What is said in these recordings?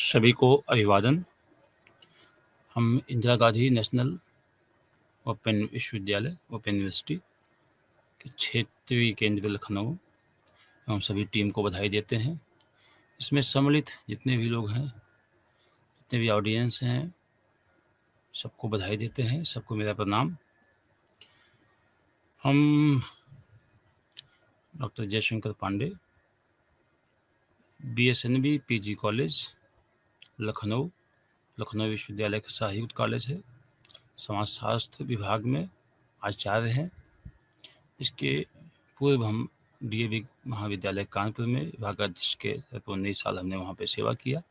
सभी को अभिवादन। हम इंदिरा गांधी नेशनल ओपन विश्वविद्यालय ओपन यूनिवर्सिटी के क्षेत्रीय केंद्र लखनऊ हम सभी टीम को बधाई देते हैं। इसमें सम्मिलित जितने भी लोग हैं, जितने भी ऑडियंस हैं, सबको बधाई देते हैं। सबको मेरा प्रणाम। हम doctor Jayshankar Pandey, BSNB PG college Lucknow विश्वविद्यालय का सहयुक्त कॉलेज है। समाजशास्त्र विभाग में आचार्य हैं। इसके पूर्व हम DAV महाविद्यालय कानपुर में विभागाध्यक्ष के 19 साल हमने वहाँ पे सेवा किया।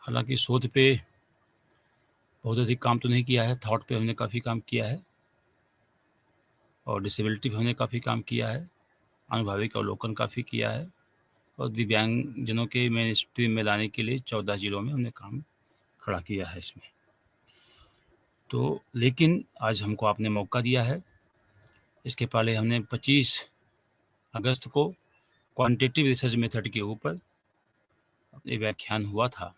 हालांकि शोध पे बहुत अधिक काम तो नहीं किया है, थॉट पे हमने काफ़ी काम किया है और डिसेबिलिटी पे हमने काफ़ी काम किया है, अनुभाविक अवलोकन काफ़ी किया है और दिव्यांगजनों के मेन स्ट्रीम में लाने के लिए 14 जिलों में हमने काम खड़ा किया है इसमें। तो लेकिन आज हमको आपने मौका दिया है। इसके पहले हमने 25 अगस्त को क्वांटिटेटिव रिसर्च मेथड के ऊपर एक व्याख्यान हुआ था।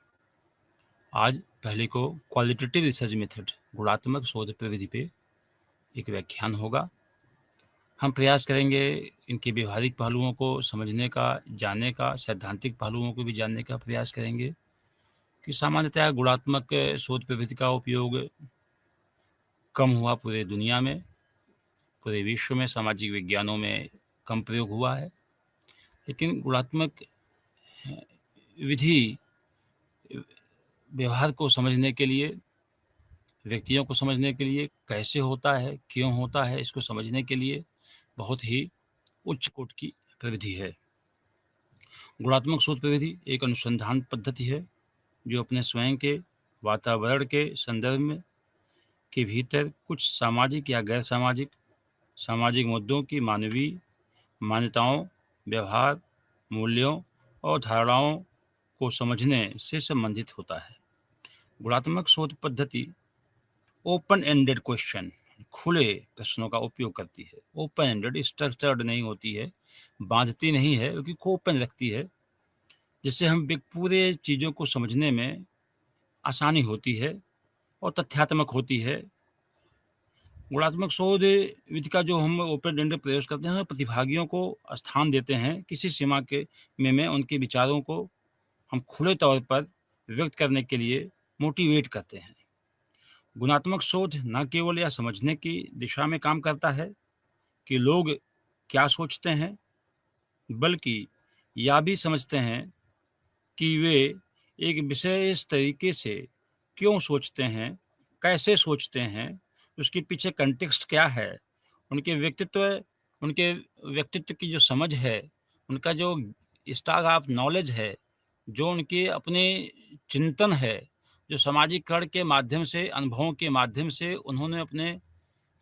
आज पहले को क्वालिटेटिव रिसर्च मेथड, गुणात्मक शोध प्रविधि पे एक व्याख्यान होगा। हम प्रयास करेंगे इनके व्यवहारिक पहलुओं को समझने का, जानने का, सैद्धांतिक पहलुओं को भी जानने का प्रयास करेंगे कि सामान्यतः गुणात्मक शोध प्रविधि का उपयोग कम हुआ पूरे दुनिया में, पूरे विश्व में, सामाजिक विज्ञानों में कम प्रयोग हुआ है। लेकिन गुणात्मक विधि व्यवहार को समझने के लिए, व्यक्तियों को समझने के लिए, कैसे होता है, क्यों होता है, इसको समझने के लिए बहुत ही उच्च कोटि की प्रविधि है। गुणात्मक शोध प्रविधि एक अनुसंधान पद्धति है जो अपने स्वयं के वातावरण के संदर्भ में के भीतर कुछ सामाजिक या गैर सामाजिक मुद्दों की मानवीय मान्यताओं, व्यवहार, मूल्यों और धारणाओं को समझने से संबंधित होता है। गुणात्मक शोध पद्धति ओपन एंडेड क्वेश्चन, खुले प्रश्नों का उपयोग करती है। ओपन एंडेड, स्ट्रक्चर्ड नहीं होती है, बांधती नहीं है, क्योंकि ओपन रखती है, जिससे हम पूरे चीज़ों को समझने में आसानी होती है और तथ्यात्मक होती है। गुणात्मक शोध विधि का जो हम ओपन एंडेड प्रयोग करते हैं, प्रतिभागियों को स्थान देते हैं किसी सीमा के में उनके विचारों को हम खुले तौर पर व्यक्त करने के लिए मोटिवेट करते हैं। गुणात्मक शोध न केवल यह समझने की दिशा में काम करता है कि लोग क्या सोचते हैं, बल्कि यह भी समझते हैं कि वे एक विशेष तरीके से क्यों सोचते हैं, कैसे सोचते हैं, उसके पीछे कंटेक्स्ट क्या है, उनके व्यक्तित्व की जो समझ है, उनका जो स्टॉक ऑफ नॉलेज है, जो उनके अपने चिंतन है, जो सामाजिकरण के माध्यम से, अनुभवों के माध्यम से उन्होंने अपने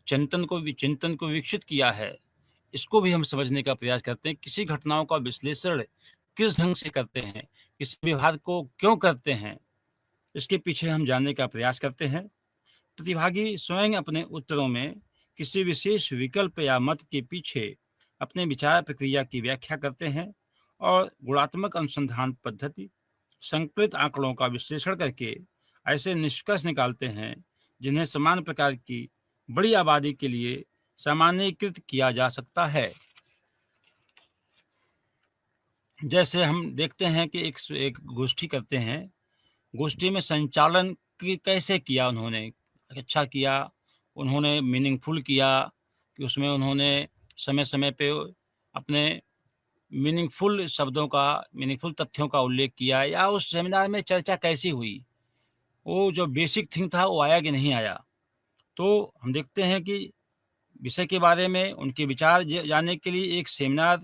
चिंतन को विकसित किया है, इसको भी हम समझने का प्रयास करते हैं। किसी घटनाओं का विश्लेषण किस ढंग से करते हैं, किस व्यवहार को क्यों करते हैं, इसके पीछे हम जानने का प्रयास करते हैं। प्रतिभागी स्वयं अपने उत्तरों में किसी विशेष विकल्प या मत के पीछे अपने विचार प्रक्रिया की व्याख्या करते हैं और गुणात्मक अनुसंधान पद्धति संकलित आंकड़ों का विश्लेषण करके ऐसे निष्कर्ष निकालते हैं जिन्हें समान प्रकार की बड़ी आबादी के लिए सामान्यीकृत किया जा सकता है। जैसे हम देखते हैं कि एक गोष्ठी करते हैं, गोष्ठी में संचालन कैसे किया उन्होंने, अच्छा किया, उन्होंने मीनिंगफुल किया कि उसमें उन्होंने समय समय पे अपने मीनिंगफुल शब्दों का, मीनिंगफुल तथ्यों का उल्लेख किया, या उस सेमिनार में चर्चा कैसी हुई, वो जो बेसिक थिंग था वो आया कि नहीं आया। तो हम देखते हैं कि विषय के बारे में उनके विचार जानने के लिए एक सेमिनार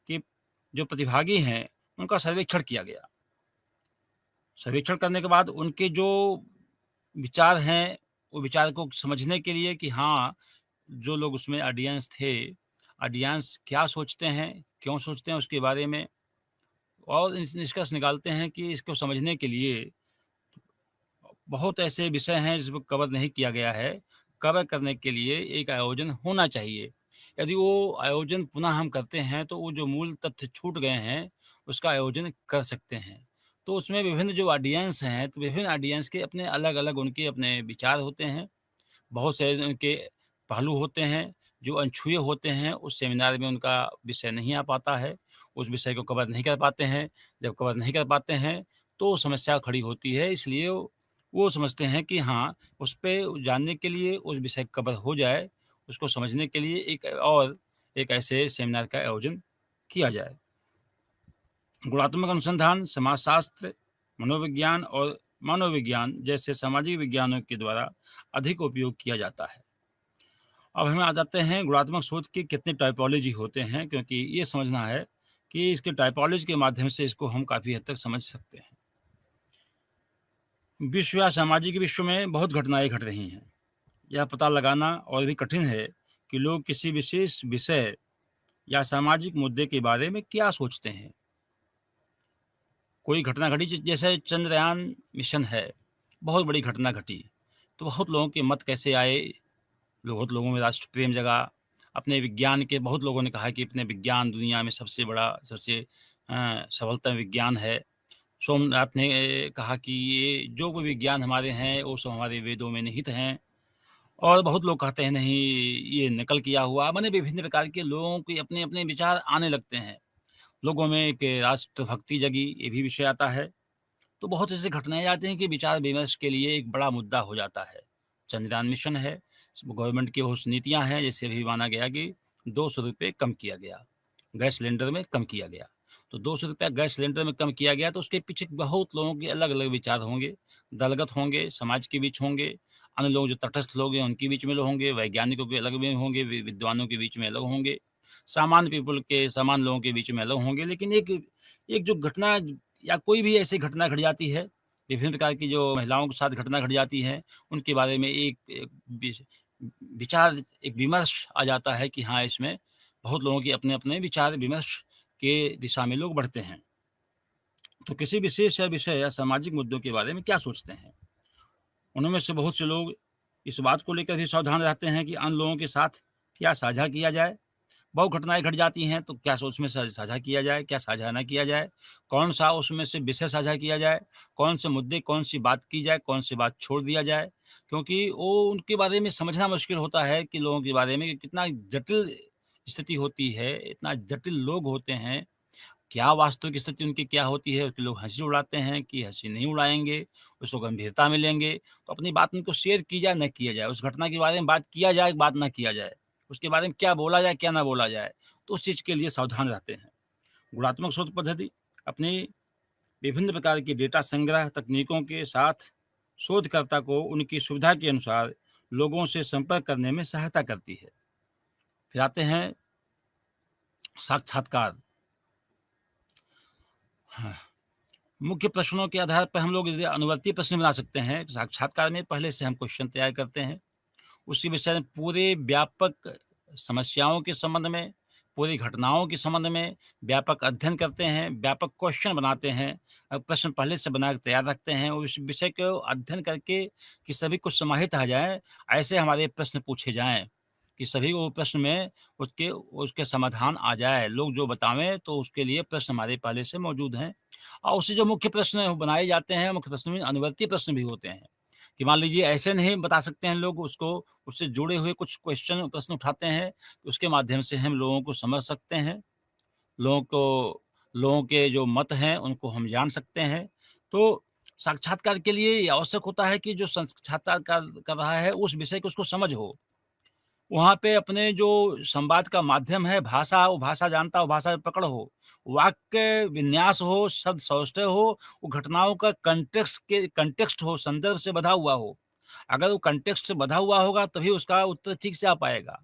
के जो प्रतिभागी हैं उनका सर्वेक्षण किया गया। सर्वेक्षण करने के बाद उनके जो विचार हैं, वो विचार को समझने के लिए कि हाँ, जो लोग उसमें ऑडियंस थे, ऑडियंस क्या सोचते हैं, क्यों सोचते हैं, उसके बारे में और निष्कर्ष निकालते हैं कि इसको समझने के लिए बहुत ऐसे विषय हैं जिसको कवर नहीं किया गया है। कवर करने के लिए एक आयोजन होना चाहिए। यदि वो आयोजन पुनः हम करते हैं तो वो जो मूल तथ्य छूट गए हैं, उसका आयोजन कर सकते हैं। तो उसमें विभिन्न जो ऑडियंस हैं, तो विभिन्न ऑडियंस के अपने अलग-अलग उनके अपने विचार होते हैं। बहुत से उनके पहलू होते हैं, जो अनछुए होते हैं, उस सेमिनार में उनका विषय नहीं आ पाता है, उस विषय को कवर नहीं कर पाते हैं। जब कवर नहीं कर पाते हैं, तो समस्या खड़ी होती है, इसलिए वो समझते हैं कि हाँ, उस पे जानने के लिए उस विषय कवर हो जाए, उसको समझने के लिए एक ऐसे सेमिनार का आयोजन किया जाए। गुणात्मक अनुसंधान, समाजशास्त्र, मनोविज्ञान और मानवविज्ञान जैसे सामाजिक विज्ञानों के द्वारा अधिक उपयोग किया जाता है। अब हमें आ जाते हैं गुणात्मक सोच के कितने टाइपोलॉजी होते हैं, क्योंकि ये समझना है कि इसके टाइपोलॉजी के माध्यम से इसको हम काफ़ी हद तक समझ सकते हैं। विश्व या सामाजिक विश्व में बहुत घटनाएँ घट रही हैं। यह पता लगाना और भी कठिन है कि लोग किसी विशेष विषय या सामाजिक मुद्दे के बारे में क्या सोचते हैं। कोई घटना घटी जैसे चंद्रयान मिशन है, बहुत बड़ी घटना घटी, तो बहुत लोगों के मत कैसे आए, बहुत लोगों में राष्ट्र प्रेम जगा। अपने विज्ञान के बहुत लोगों ने कहा कि अपने विज्ञान दुनिया में सबसे बड़ा, सबसे सफलतम विज्ञान है। सोमनाथ ने कहा कि ये जो भी विज्ञान हमारे हैं, वो सब हमारे वेदों में निहित हैं। और बहुत लोग कहते हैं नहीं, ये नकल किया हुआ। माने विभिन्न प्रकार के लोगों के अपने-अपने विचार आने लगते हैं। लोगों में एक राष्ट्रभक्ति जगी, ये भी विषय आता है। तो बहुत ऐसी घटनाएँ आती हैं कि विचार-विमर्श के लिए एक बड़ा मुद्दा हो जाता है। चंद्रयान मिशन है, गवर्नमेंट की बहुत सी नीतियाँ हैं, जैसे अभी माना गया कि ₹200 कम किया गया, गैस सिलेंडर में कम किया गया। तो ₹200 गैस सिलेंडर में कम किया गया, तो उसके पीछे बहुत लोगों के अलग-अलग विचार होंगे, दलगत होंगे, समाज के बीच होंगे, अन्य लोग जो तटस्थ लोग हैं, उनके बीच में लोग होंगे, वैज्ञानिकों के अलग में होंगे, विद्वानों के बीच में अलग होंगे, सामान्य लोगों के बीच में अलग होंगे। लेकिन एक एक जो घटना या कोई भी ऐसी घटना घट जाती है, विभिन्न प्रकार की जो महिलाओं के साथ घटना घट जाती है, उनके बारे में एक एक विच विचार, एक विमर्श आ जाता है कि हाँ, इसमें बहुत लोगों के अपने-अपने विचार-विमर्श के दिशा में लोग बढ़ते हैं। तो किसी विशेष या विषय या सामाजिक मुद्दों के बारे में क्या सोचते हैं? उनमें से बहुत से लोग इस बात को लेकर भी सावधान रहते हैं कि अन्य लोगों के साथ क्या साझा किया जाए। बहुत घटनाएँ घट जाती हैं, तो क्या उसमें साझा किया जाए, क्या साझा ना किया जाए? कौन-सा उसमें से विषय साझा किया जाए? कौन से मुद्दे, कौन-सी बात की जाए, कौन-सी बात छोड़ दिया जाए? क्योंकि वो उनके बारे में समझना मुश्किल होता है कि लोगों के बारे में कि कितना जटिल स्थिति होती है, इतना जटिल लोग होते हैं, क्या वास्तविक स्थिति उनकी क्या होती है, उसके लोग हँसी उड़ाते हैं कि हँसी नहीं उड़ाएँगे, उसको गंभीरता में लेंगे। तो अपनी बात उनको शेयर की जाए, ना किया जाए। उस घटना के बारे में बात किया जाए, बात ना किया जाए। उसके बारे में क्या बोला जाए, क्या ना बोला जाए। तो उस चीज़ के लिए सावधान रहते हैं। गुणात्मक शोध पद्धति अपनी विभिन्न प्रकार की डेटा संग्रह तकनीकों के साथ शोधकर्ता को उनकी सुविधा के अनुसार लोगों से संपर्क करने में सहायता करती है। फिर आते हैं साक्षात्कार। हाँ। मुख्य प्रश्नों के आधार पर हम लोग यदि अनुवर्ती प्रश्न बना सकते हैं। साक्षात्कार में पहले से हम क्वेश्चन तैयार करते हैं। उसी विषय में पूरे व्यापक समस्याओं के संबंध में, पूरी घटनाओं के संबंध में व्यापक अध्ययन करते हैं, व्यापक क्वेश्चन बनाते हैं। प्रश्न पहले से बना के तैयार रखते हैं और उस विषय को अध्ययन करके कि सभी कुछ समाहित आ जाए, ऐसे हमारे प्रश्न पूछे जाएँ कि सभी को प्रश्न में उसके उसके समाधान आ जाए। लोग जो बतावें तो उसके लिए प्रश्न हमारे पहले से मौजूद हैं। और उससे जो मुख्य प्रश्न बनाए जाते हैं, मुख्य प्रश्न में अनुवर्ती प्रश्न भी होते हैं, कि मान लीजिए ऐसे नहीं बता सकते हैं लोग उसको, उससे जुड़े हुए कुछ प्रश्न उठाते हैं, उसके माध्यम से हम लोगों को समझ सकते हैं, लोगों के जो मत हैं, उनको हम जान सकते हैं। तो साक्षात्कार के लिए ये आवश्यक होता है कि जो साक्षात्कार कर रहा है, उस विषय की उसको समझ हो। वहाँ पे अपने जो संवाद का माध्यम है भाषा, वो भाषा जानता हो, भाषा में पकड़ हो, वाक्य विन्यास हो, शब्द सौष्ठव हो, वो घटनाओं का कंटेक्स्ट हो, संदर्भ से बँधा हुआ हो। अगर वो कंटेक्स्ट से बँधा हुआ होगा तभी उसका उत्तर ठीक से आ पाएगा।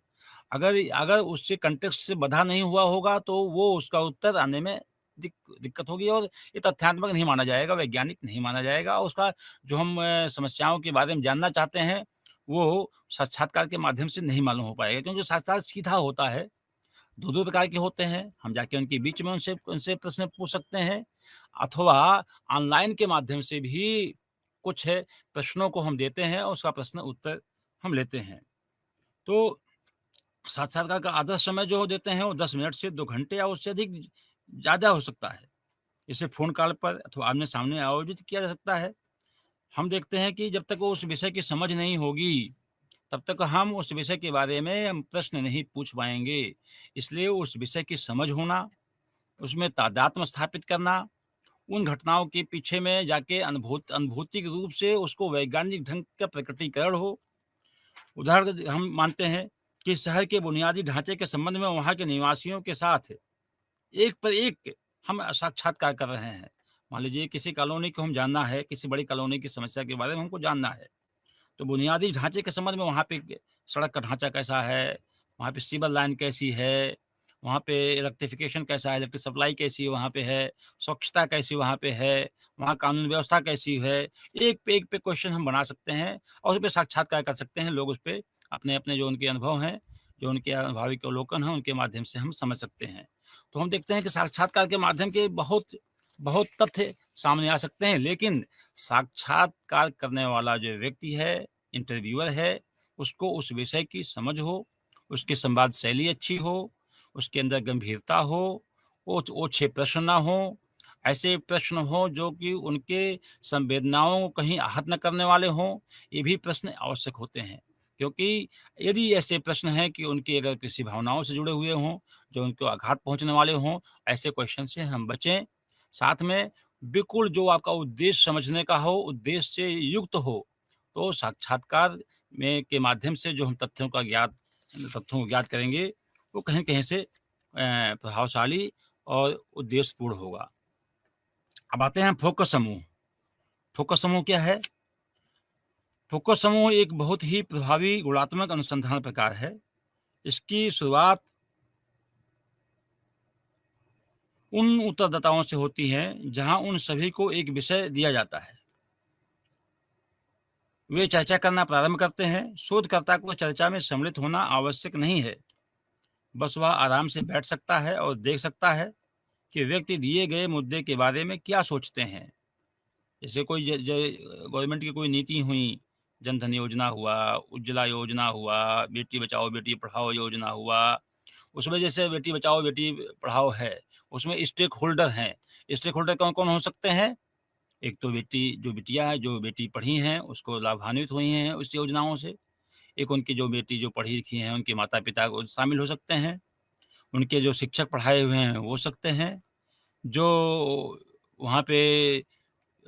अगर अगर उससे कंटेक्स्ट से बँधा नहीं हुआ होगा तो वो उसका उत्तर आने में दिक्कत होगी और ये तथ्यात्मक नहीं माना जाएगा, वैज्ञानिक नहीं माना जाएगा। उसका जो हम समस्याओं के बारे में जानना चाहते हैं वो साक्षात्कार के माध्यम से नहीं मालूम हो पाएगा, क्योंकि साक्षात सीधा होता है, 2-2 प्रकार के होते हैं, हम जाके उनके बीच में उनसे उनसे प्रश्न पूछ सकते हैं अथवा ऑनलाइन के माध्यम से भी कुछ है प्रश्नों को हम देते हैं और उसका प्रश्न उत्तर हम लेते हैं। तो साक्षात्कार का आदर्श समय जो देते हैं वो 10 मिनट से 2 घंटे या उससे अधिक ज़्यादा हो सकता है। इसे फ़ोन कॉल पर अथवा आमने-सामने आयोजित किया जा सकता है। हम देखते हैं कि जब तक वो उस विषय की समझ नहीं होगी, तब तक हम उस विषय के बारे में प्रश्न नहीं पूछ पाएँगे। इसलिए उस विषय की समझ होना, उसमें तादात्म्य स्थापित करना, उन घटनाओं के पीछे में जाके अनुभूति के रूप से उसको वैज्ञानिक ढंग का प्रकटीकरण हो। उदाहरण हम मानते हैं कि शहर के बुनियादी ढांचे के संबंध में वहाँ के निवासियों के साथ एक पर एक हम साक्षात्कार कर रहे हैं। मान लीजिए किसी कॉलोनी को हम जानना है, किसी बड़ी कॉलोनी की समस्या के बारे में हमको जानना है। तो बुनियादी ढांचे के संबंध में वहाँ पे सड़क का ढांचा कैसा है, वहाँ पे सीवर लाइन कैसी है, वहाँ पे इलेक्ट्रिफ़िकेशन कैसा है, इलेक्ट्रिक सप्लाई कैसी वहाँ पे है, स्वच्छता कैसी वहाँ पे है, वहाँ कानून व्यवस्था कैसी है। एक पे क्वेश्चन हम बना सकते हैं और उस पे साक्षात्कार कर सकते हैं। लोग उस पे अपने-अपने जो उनके अनुभव हैं, जो उनके अनुभविक अवलोकन हैं, उनके माध्यम से हम समझ सकते हैं। तो हम देखते हैं कि साक्षात्कार के माध्यम के बहुत तथ्य सामने आ सकते हैं, लेकिन साक्षात्कार करने वाला जो व्यक्ति है, इंटरव्यूअर है, उसको उस विषय की समझ हो, उसकी संवाद शैली अच्छी हो, उसके अंदर गंभीरता हो, ओछे प्रश्न ना हों, ऐसे प्रश्न हों जो कि उनके संवेदनाओं को कहीं आहत न करने वाले हों, ये भी प्रश्न आवश्यक होते हैं। क्योंकि यदि ऐसे प्रश्न हैं कि उनकी अगर किसी भावनाओं से जुड़े हुए हों, जो उनको आघात पहुँचाने वाले हों, ऐसे क्वेश्चन से हम बचें। साथ में बिल्कुल जो आपका उद्देश्य समझने का हो, उद्देश्य से युक्त हो, तो साक्षात्कार में के माध्यम से जो हम तथ्यों को ज्ञात करेंगे, वो कहीं न कहीं से प्रभावशाली और उद्देश्यपूर्ण होगा। अब आते हैं फ़ोकस समूह। फ़ोकस समूह क्या है? फ़ोकस समूह एक बहुत ही प्रभावी गुणात्मक अनुसंधान प्रकार है। इसकी शुरुआत उन उत्तरदाताओं से होती है, जहाँ उन सभी को एक विषय दिया जाता है। वे चर्चा करना प्रारंभ करते हैं। शोधकर्ता को चर्चा में सम्मिलित होना आवश्यक नहीं है। बस वह आराम से बैठ सकता है और देख सकता है कि व्यक्ति दिए गए मुद्दे के बारे में क्या सोचते हैं। जैसे कोई गवर्नमेंट की कोई नीति हुई, जन धन योजना हुआ, उज्ज्वला योजना हुआ, बेटी बचाओ बेटी पढ़ाओ योजना हुआ। उसमें जैसे बेटी बचाओ बेटी पढ़ाओ है, उसमें स्टेक होल्डर हैं। स्टेक होल्डर कौन-कौन हो सकते हैं? एक तो बिटिया है, जो बेटी पढ़ी हैं, उसको लाभान्वित हुई हैं उस योजनाओं से। एक उनकी जो बेटी जो पढ़ी-लिखी हैं, उनके माता-पिता वो शामिल हो सकते हैं। उनके जो शिक्षक पढ़ाए हुए हैं, वो हो सकते हैं। जो वहाँ पे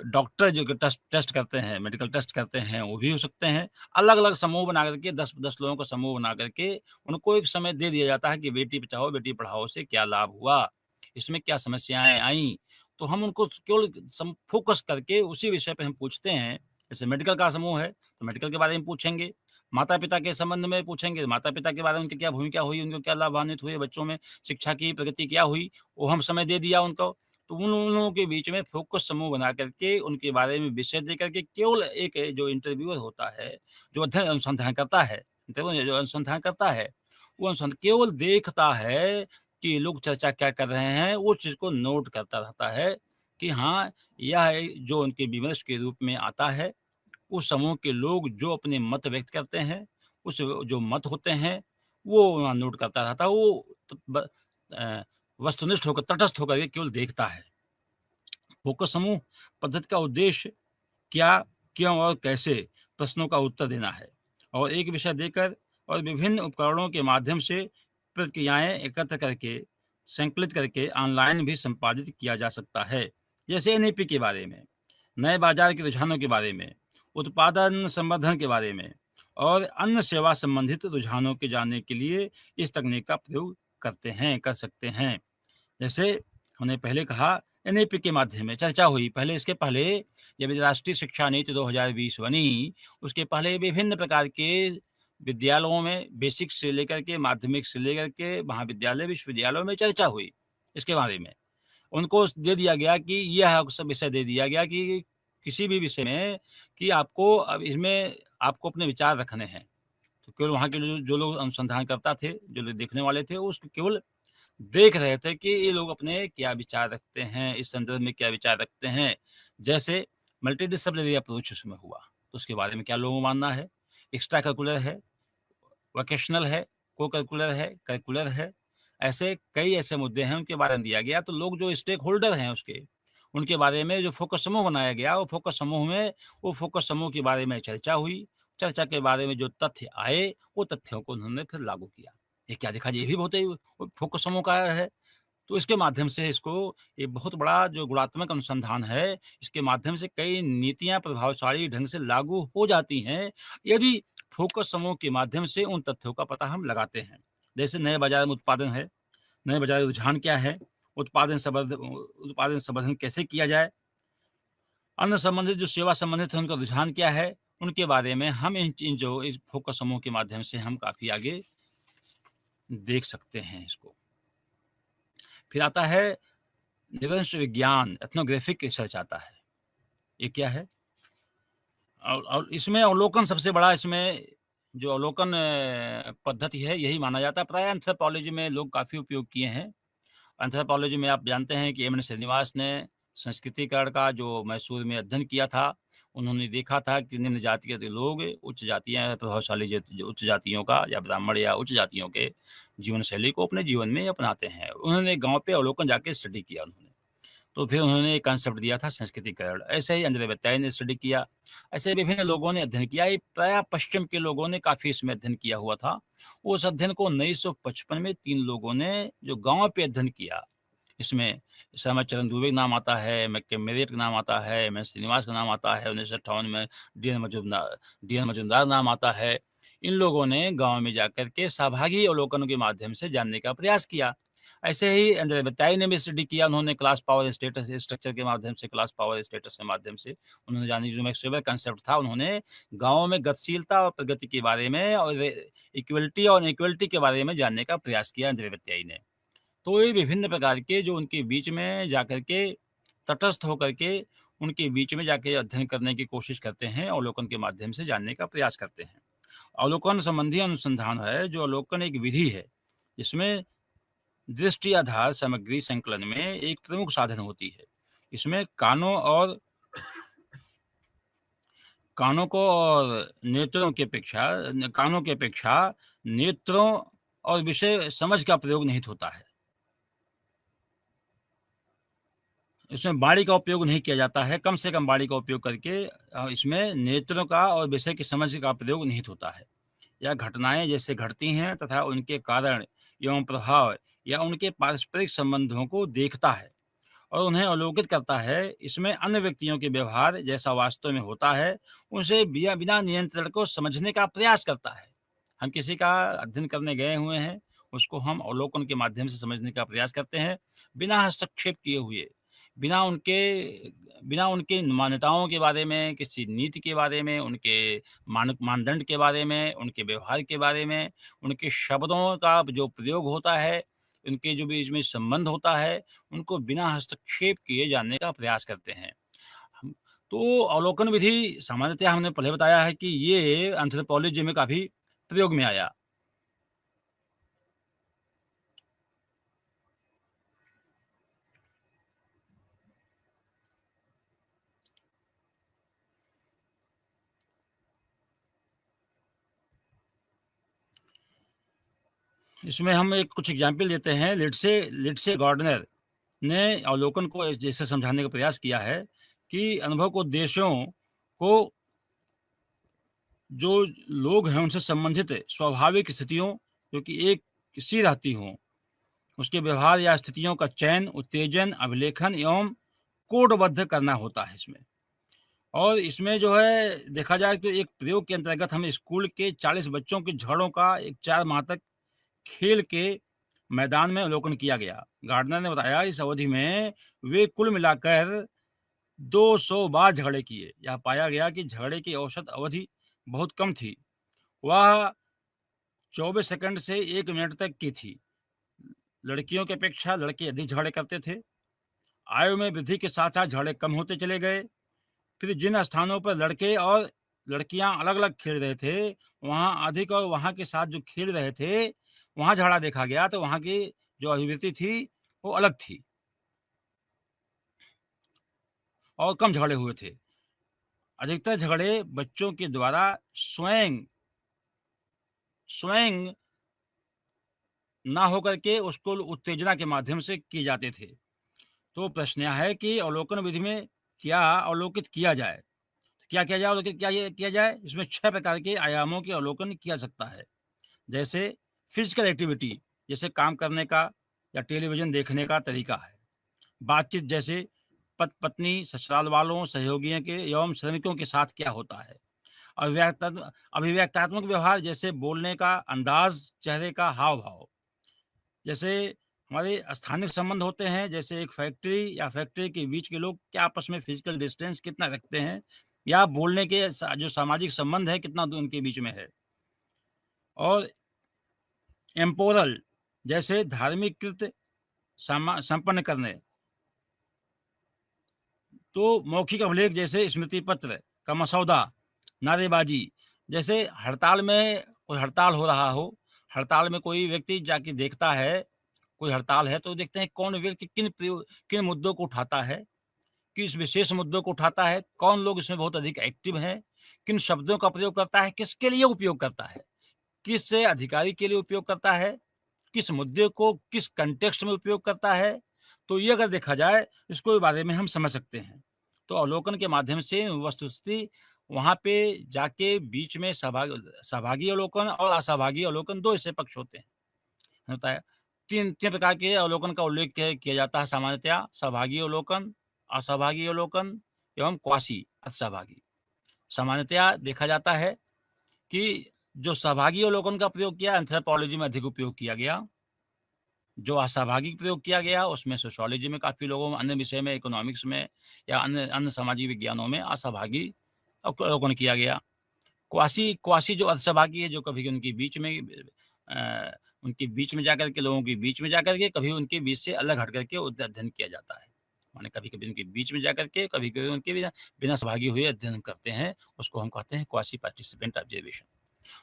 डॉक्टर जो कि टेस्ट टेस्ट करते हैं, मेडिकल टेस्ट करते हैं, वो भी हो सकते हैं। अलग-अलग समूह बना कर के 10 लोगों का समूह बना कर के उनको एक समय दे दिया जाता है कि बेटी बचाओ, बेटी पढ़ाओ से क्या लाभ हुआ? इसमें क्या समस्याएँ आईं? तो हम उनको केवल फ़ोकस करके उसी विषय पे हम पूछते हैं। जैसे मेडिकल का समूह है, तो मेडिकल के बारे में पूछेंगे। माता-पिता के संबंध में पूछेंगे, माता-पिता के बारे में उनकी क्या भूमिका हुई, उनको क्या लाभान्वित हुए, बच्चों में शिक्षा की प्रगति क्या हुई, वो हम समय दे दिया उनको। तो उन लोगों के बीच में फ़ोकस समूह बना करके उनके बारे में विषय दे करके केवल एक जो इंटरव्यूअर होता है, जो अध्ययन अनुसंधान करता है, इंटरव्यू जो अनुसंधान करता है, वो केवल देखता है कि लोग चर्चा क्या कर रहे हैं, वो चीज़ को नोट करता रहता है कि हाँ, यह जो उनके विमर्श के रूप में आता है, उस समूह के लोग जो अपने मत व्यक्त करते हैं, उस जो मत होते हैं, वो वहाँ नोट करता रहता है। वो त ब अ, वस्तुनिष्ठ होकर, तटस्थ होकर के केवल देखता है। फोकस समूह पद्धति का उद्देश्य क्या, क्यों और कैसे प्रश्नों का उत्तर देना है और एक विषय देकर और विभिन्न उपकरणों के माध्यम से प्रतिक्रियाएं एकत्र करके संकलित करके ऑनलाइन भी संपादित किया जा सकता है। जैसे एनईपी के बारे में, नए बाजार के रुझानों के बारे में, उत्पादन संवर्धन के बारे में और अन्य सेवा संबंधित रुझानों के जानने के लिए इस तकनीक का प्रयोग कर सकते हैं। जैसे हमने पहले कहा, एनईपी के माध्यम में चर्चा हुई। इसके पहले जब राष्ट्रीय शिक्षा नीति 2020 बनी, उसके पहले विभिन्न प्रकार के विद्यालयों में बेसिक से लेकर के माध्यमिक से लेकर के महाविद्यालय, विश्वविद्यालयों में चर्चा हुई इसके बारे में। उनको दे दिया गया कि यह सब विषय दे दिया गया कि किसी भी विषय में कि आपको अब इसमें आपको अपने विचार रखने हैं। तो केवल वहाँ के जो लोग अनुसंधानकर्ता थे, जो लोग देखने वाले थे, उसको केवल देख रहे थे कि ये लोग अपने क्या विचार रखते हैं, इस संदर्भ में क्या विचार रखते हैं। जैसे मल्टीडिसिप्लिनरी अप्रोच उसमें हुआ, तो उसके बारे में क्या लोगों को मानना है, एक्स्ट्रा करिकुलर है, वोकेशनल है, को-करिकुलर है, करिकुलर है। ऐसे कई ऐसे मुद्दे हैं, उनके बारे में दिया गया। तो लोग जो स्टेक होल्डर हैं उसके, उनके बारे में जो फ़ोकस समूह बनाया गया, वो फ़ोकस समूह में वो फ़ोकस समूह के बारे में चर्चा हुई। चर्चा के बारे में जो तथ्य आए, वो तथ्यों को उन्होंने फिर लागू किया। ये क्या देखा, ये भी बहुत ही फ़ोकस समूह का है। तो इसके माध्यम से इसको ये बहुत बड़ा जो गुणात्मक अनुसंधान है, इसके माध्यम से कई नीतियाँ प्रभावशाली ढंग से लागू हो जाती हैं, यदि फ़ोकस समूह के माध्यम से उन तथ्यों का पता हम लगाते हैं। जैसे नए बाज़ार में उत्पादन है, नए बाज़ार रुझान क्या है? उत्पादन संवर्धन कैसे किया जाए? अन्य संबंधित जो सेवा संबंधित है, उनका रुझान क्या है? उनके बारे में हम इन जो इस फ़ोकस समूह के माध्यम से हम काफ़ी आगे देख सकते हैं इसको। फिर आता है निरंश विज्ञान, एथनोग्राफिक रिसर्च आता है। ये क्या है? और इसमें अवलोकन सबसे बड़ा, इसमें जो अवलोकन पद्धति है, यही माना जाता है। प्रायः एंथ्रोपोलॉजी में लोग काफ़ी उपयोग किए हैं। एंथ्रोपोलॉजी में आप जानते हैं कि एम.एन. श्रीनिवास ने संस्कृतिकरण का जो मैसूर में अध्ययन किया था, उन्होंने देखा था कि निम्न जाति के लोग उच्च जातियाँ प्रभावशाली जो उच्च जातियों का या ब्राह्मण या उच्च जातियों के जीवन शैली को अपने जीवन में अपनाते हैं। उन्होंने गाँव पे अवलोकन जाके स्टडी किया उन्होंने। तो फिर उन्होंने एक कॉन्सेप्ट दिया था संस्कृतिकरण। ऐसे ही अंजलि बत्ताई ने स्टडी किया। ऐसे विभिन्न लोगों ने अध्ययन किया। ये प्रायः पश्चिम के लोगों ने काफ़ी इसमें अध्ययन किया हुआ था। उस अध्ययन को 1955 में 3 लोगों ने जो गाँव पे अध्ययन किया, इसमें श्यामाचरण दुबे का नाम आता है, मैककेम मेरियट का नाम आता है, एम.एन. श्रीनिवास का नाम आता है, 1958 में डी.एन. मजूमदार नाम आता है। इन लोगों ने गाँव में जाकर के सहभागी अवलोकन के माध्यम से जानने का प्रयास किया। ऐसे ही अंजलि बत्ताई ने भी स्टडी किया। उन्होंने क्लास पावर स्टेटस स्ट्रक्चर के माध्यम से, क्लास पावर स्टेटस के माध्यम से उन्होंने जानी, जो मैक्सवेल कॉन्सेप्ट था, उन्होंने गाँव में गतिशीलता और प्रगति के बारे में और इक्वलिटी और इनइक्वलिटी के बारे में जानने का प्रयास किया अंजलि बत्ताई ने। तो ये विभिन्न प्रकार के जो उनके बीच में जाकर के तटस्थ होकर के उनके बीच में जाके अध्ययन करने की कोशिश करते हैं, अवलोकन के माध्यम से जानने का प्रयास करते हैं। अवलोकन संबंधी अनुसंधान है, जो अवलोकन एक विधि है, इसमें दृष्टि आधार सामग्री संकलन में एक प्रमुख साधन होती है। इसमें कानों को और नेत्रों की अपेक्षा कानों की अपेक्षा नेत्रों और विषय समझ का प्रयोग निहित होता है। इसमें वाणी का उपयोग नहीं किया जाता है, कम से कम वाणी का उपयोग करके इसमें नेत्रों का और विषय की समझ का प्रयोग निहित होता है। यह घटनाएँ जैसे घटती हैं तथा उनके कारण एवं प्रभाव या उनके पारस्परिक संबंधों को देखता है और उन्हें अवलोकित करता है। इसमें अन्य व्यक्तियों के व्यवहार जैसा वास्तव में होता है, उनसे बिया बिना नियंत्रण को समझने का प्रयास करता है। हम किसी का अध्ययन करने गए हुए हैं, उसको हम अवलोकन के माध्यम से समझने का प्रयास करते हैं, बिना हस्तक्षेप किए हुए, बिना उनके बिना उनकी मान्यताओं के बारे में, किसी नीति के बारे में, उनके मानदंड के बारे में, उनके व्यवहार के बारे में, उनके शब्दों का जो प्रयोग होता है, उनके जो बीच में संबंध होता है, उनको बिना हस्तक्षेप किए जानने का प्रयास करते हैं। हम तो अवलोकन विधि सामान्यतः हमने पहले बताया है कि ये एंथ्रोपोलॉजी में काफ़ी प्रयोग में आया। इसमें हम एक कुछ एग्ज़ाम्पल देते हैं। लिंडसे गार्डनर ने अवलोकन को जैसे समझाने का प्रयास किया है कि अनुभव को उद्देश्यों को जो लोग हैं उनसे संबंधित स्वाभाविक स्थितियों, जो कि एक सी रहती हों, उसके व्यवहार या स्थितियों का चयन, उत्तेजन, अभिलेखन एवं कोडबद्ध करना होता है इसमें। और इसमें जो है देखा जाए तो एक प्रयोग के अंतर्गत हम स्कूल के 40 बच्चों के झगड़ों का एक 4 माह तक खेल के मैदान में अवलोकन किया गया। गार्डनर ने बताया इस अवधि में वे कुल मिलाकर 200 बार झगड़े किए। यह पाया गया कि झगड़े की औसत अवधि बहुत कम थी। वह 24 सेकंड से 1 मिनट तक की थी। लड़कियों की अपेक्षा लड़के अधिक झगड़े करते थे। आयु में वृद्धि के साथ-साथ झगड़े कम होते चले गए। फिर जिन स्थानों पर लड़के और लड़कियां अलग-अलग खेल रहे थे, वहाँ अधिक और वहाँ के साथ जो खेल रहे थे, वहाँ झगड़ा देखा गया तो वहाँ की जो अभिवृत्ति थी, वो अलग थी और कम झगड़े हुए थे। अधिकतर झगड़े बच्चों के द्वारा स्वयं स्वयं ना होकर के उसको उत्तेजना के माध्यम से किए जाते थे। तो प्रश्न यह है कि अवलोकन विधि में क्या अवलोकित किया जाए? क्या किया जाए, अवलोकित क्या ये किया जाए? इसमें 6 प्रकार के आयामों के अवलोकन किया सकता है। जैसे फिजिकल एक्टिविटी, जैसे काम करने का या टेलीविज़न देखने का तरीका है। बातचीत, जैसे पत्नी, ससुराल वालों, सहयोगियों के एवं श्रमिकों के साथ क्या होता है। अभिव्यक्तात्मक व्यवहार, जैसे बोलने का अंदाज़, चेहरे का हाव-भाव। जैसे हमारे स्थानिक संबंध होते हैं, जैसे एक फैक्ट्री या फैक्ट्री के बीच के लोग क्या आपस में फिजिकल डिस्टेंस कितना रखते हैं, या बोलने के जो सामाजिक संबंध है कितना उनके बीच में है। और एम्पोरल, जैसे धार्मिक कृत्य संपन्न करने। तो मौखिक अभिलेख, जैसे स्मृति पत्र का मसौदा, नारेबाजी, जैसे हड़ताल में कोई हड़ताल हो रहा हो, हड़ताल में कोई व्यक्ति जाके देखता है, कोई हड़ताल है तो देखते हैं कौन व्यक्ति किन मुद्दों को उठाता है, किस विशेष मुद्दों को उठाता है, कौन लोग इसमें बहुत अधिक एक्टिव हैं, किन शब्दों का प्रयोग करता है, किसके लिए उपयोग करता है, किस अधिकारी के लिए उपयोग करता है, किस मुद्दे को किस कॉन्टेक्स्ट में उपयोग करता है। तो ये अगर देखा जाए, इसको बारे में हम समझ सकते हैं। तो अवलोकन के माध्यम से वस्तुस्थिति वहाँ पे जाके बीच में सहभागी अवलोकन और असहभागी अवलोकन 2 ऐसे पक्ष होते हैं। होता है। 3 प्रकार के अवलोकन का उल्लेख किया जाता है सामान्यतया: सहभागी अवलोकन, असहभागी अवलोकन एवं क्वासी असहभागी। सामान्यतया देखा जाता है कि जो सहभागी अवलोकन का प्रयोग किया, एंथ्रोपोलॉजी में अधिक उपयोग किया गया। जो असहभागी प्रयोग किया गया, उसमें सोशियोलॉजी में काफ़ी लोगों में, अन्य विषय में, इकोनॉमिक्स में या अन्य अन्य सामाजिक विज्ञानों में असहभागी अवलोकन किया गया। क्वासी क्वासी जो असहभागी है, जो कभी उनके बीच में उनके बीच में जाकर के, लोगों के बीच में जाकर के, कभी उनके बीच से अलग हट करके अध्ययन किया जाता है। माने कभी-कभी उनके बीच में जाकर के, कभी-कभी उनके बिना बिना सहभागी हुए अध्ययन करते हैं, उसको हम कहते हैं क्वासी पार्टिसिपेंट ऑब्जर्वेशन।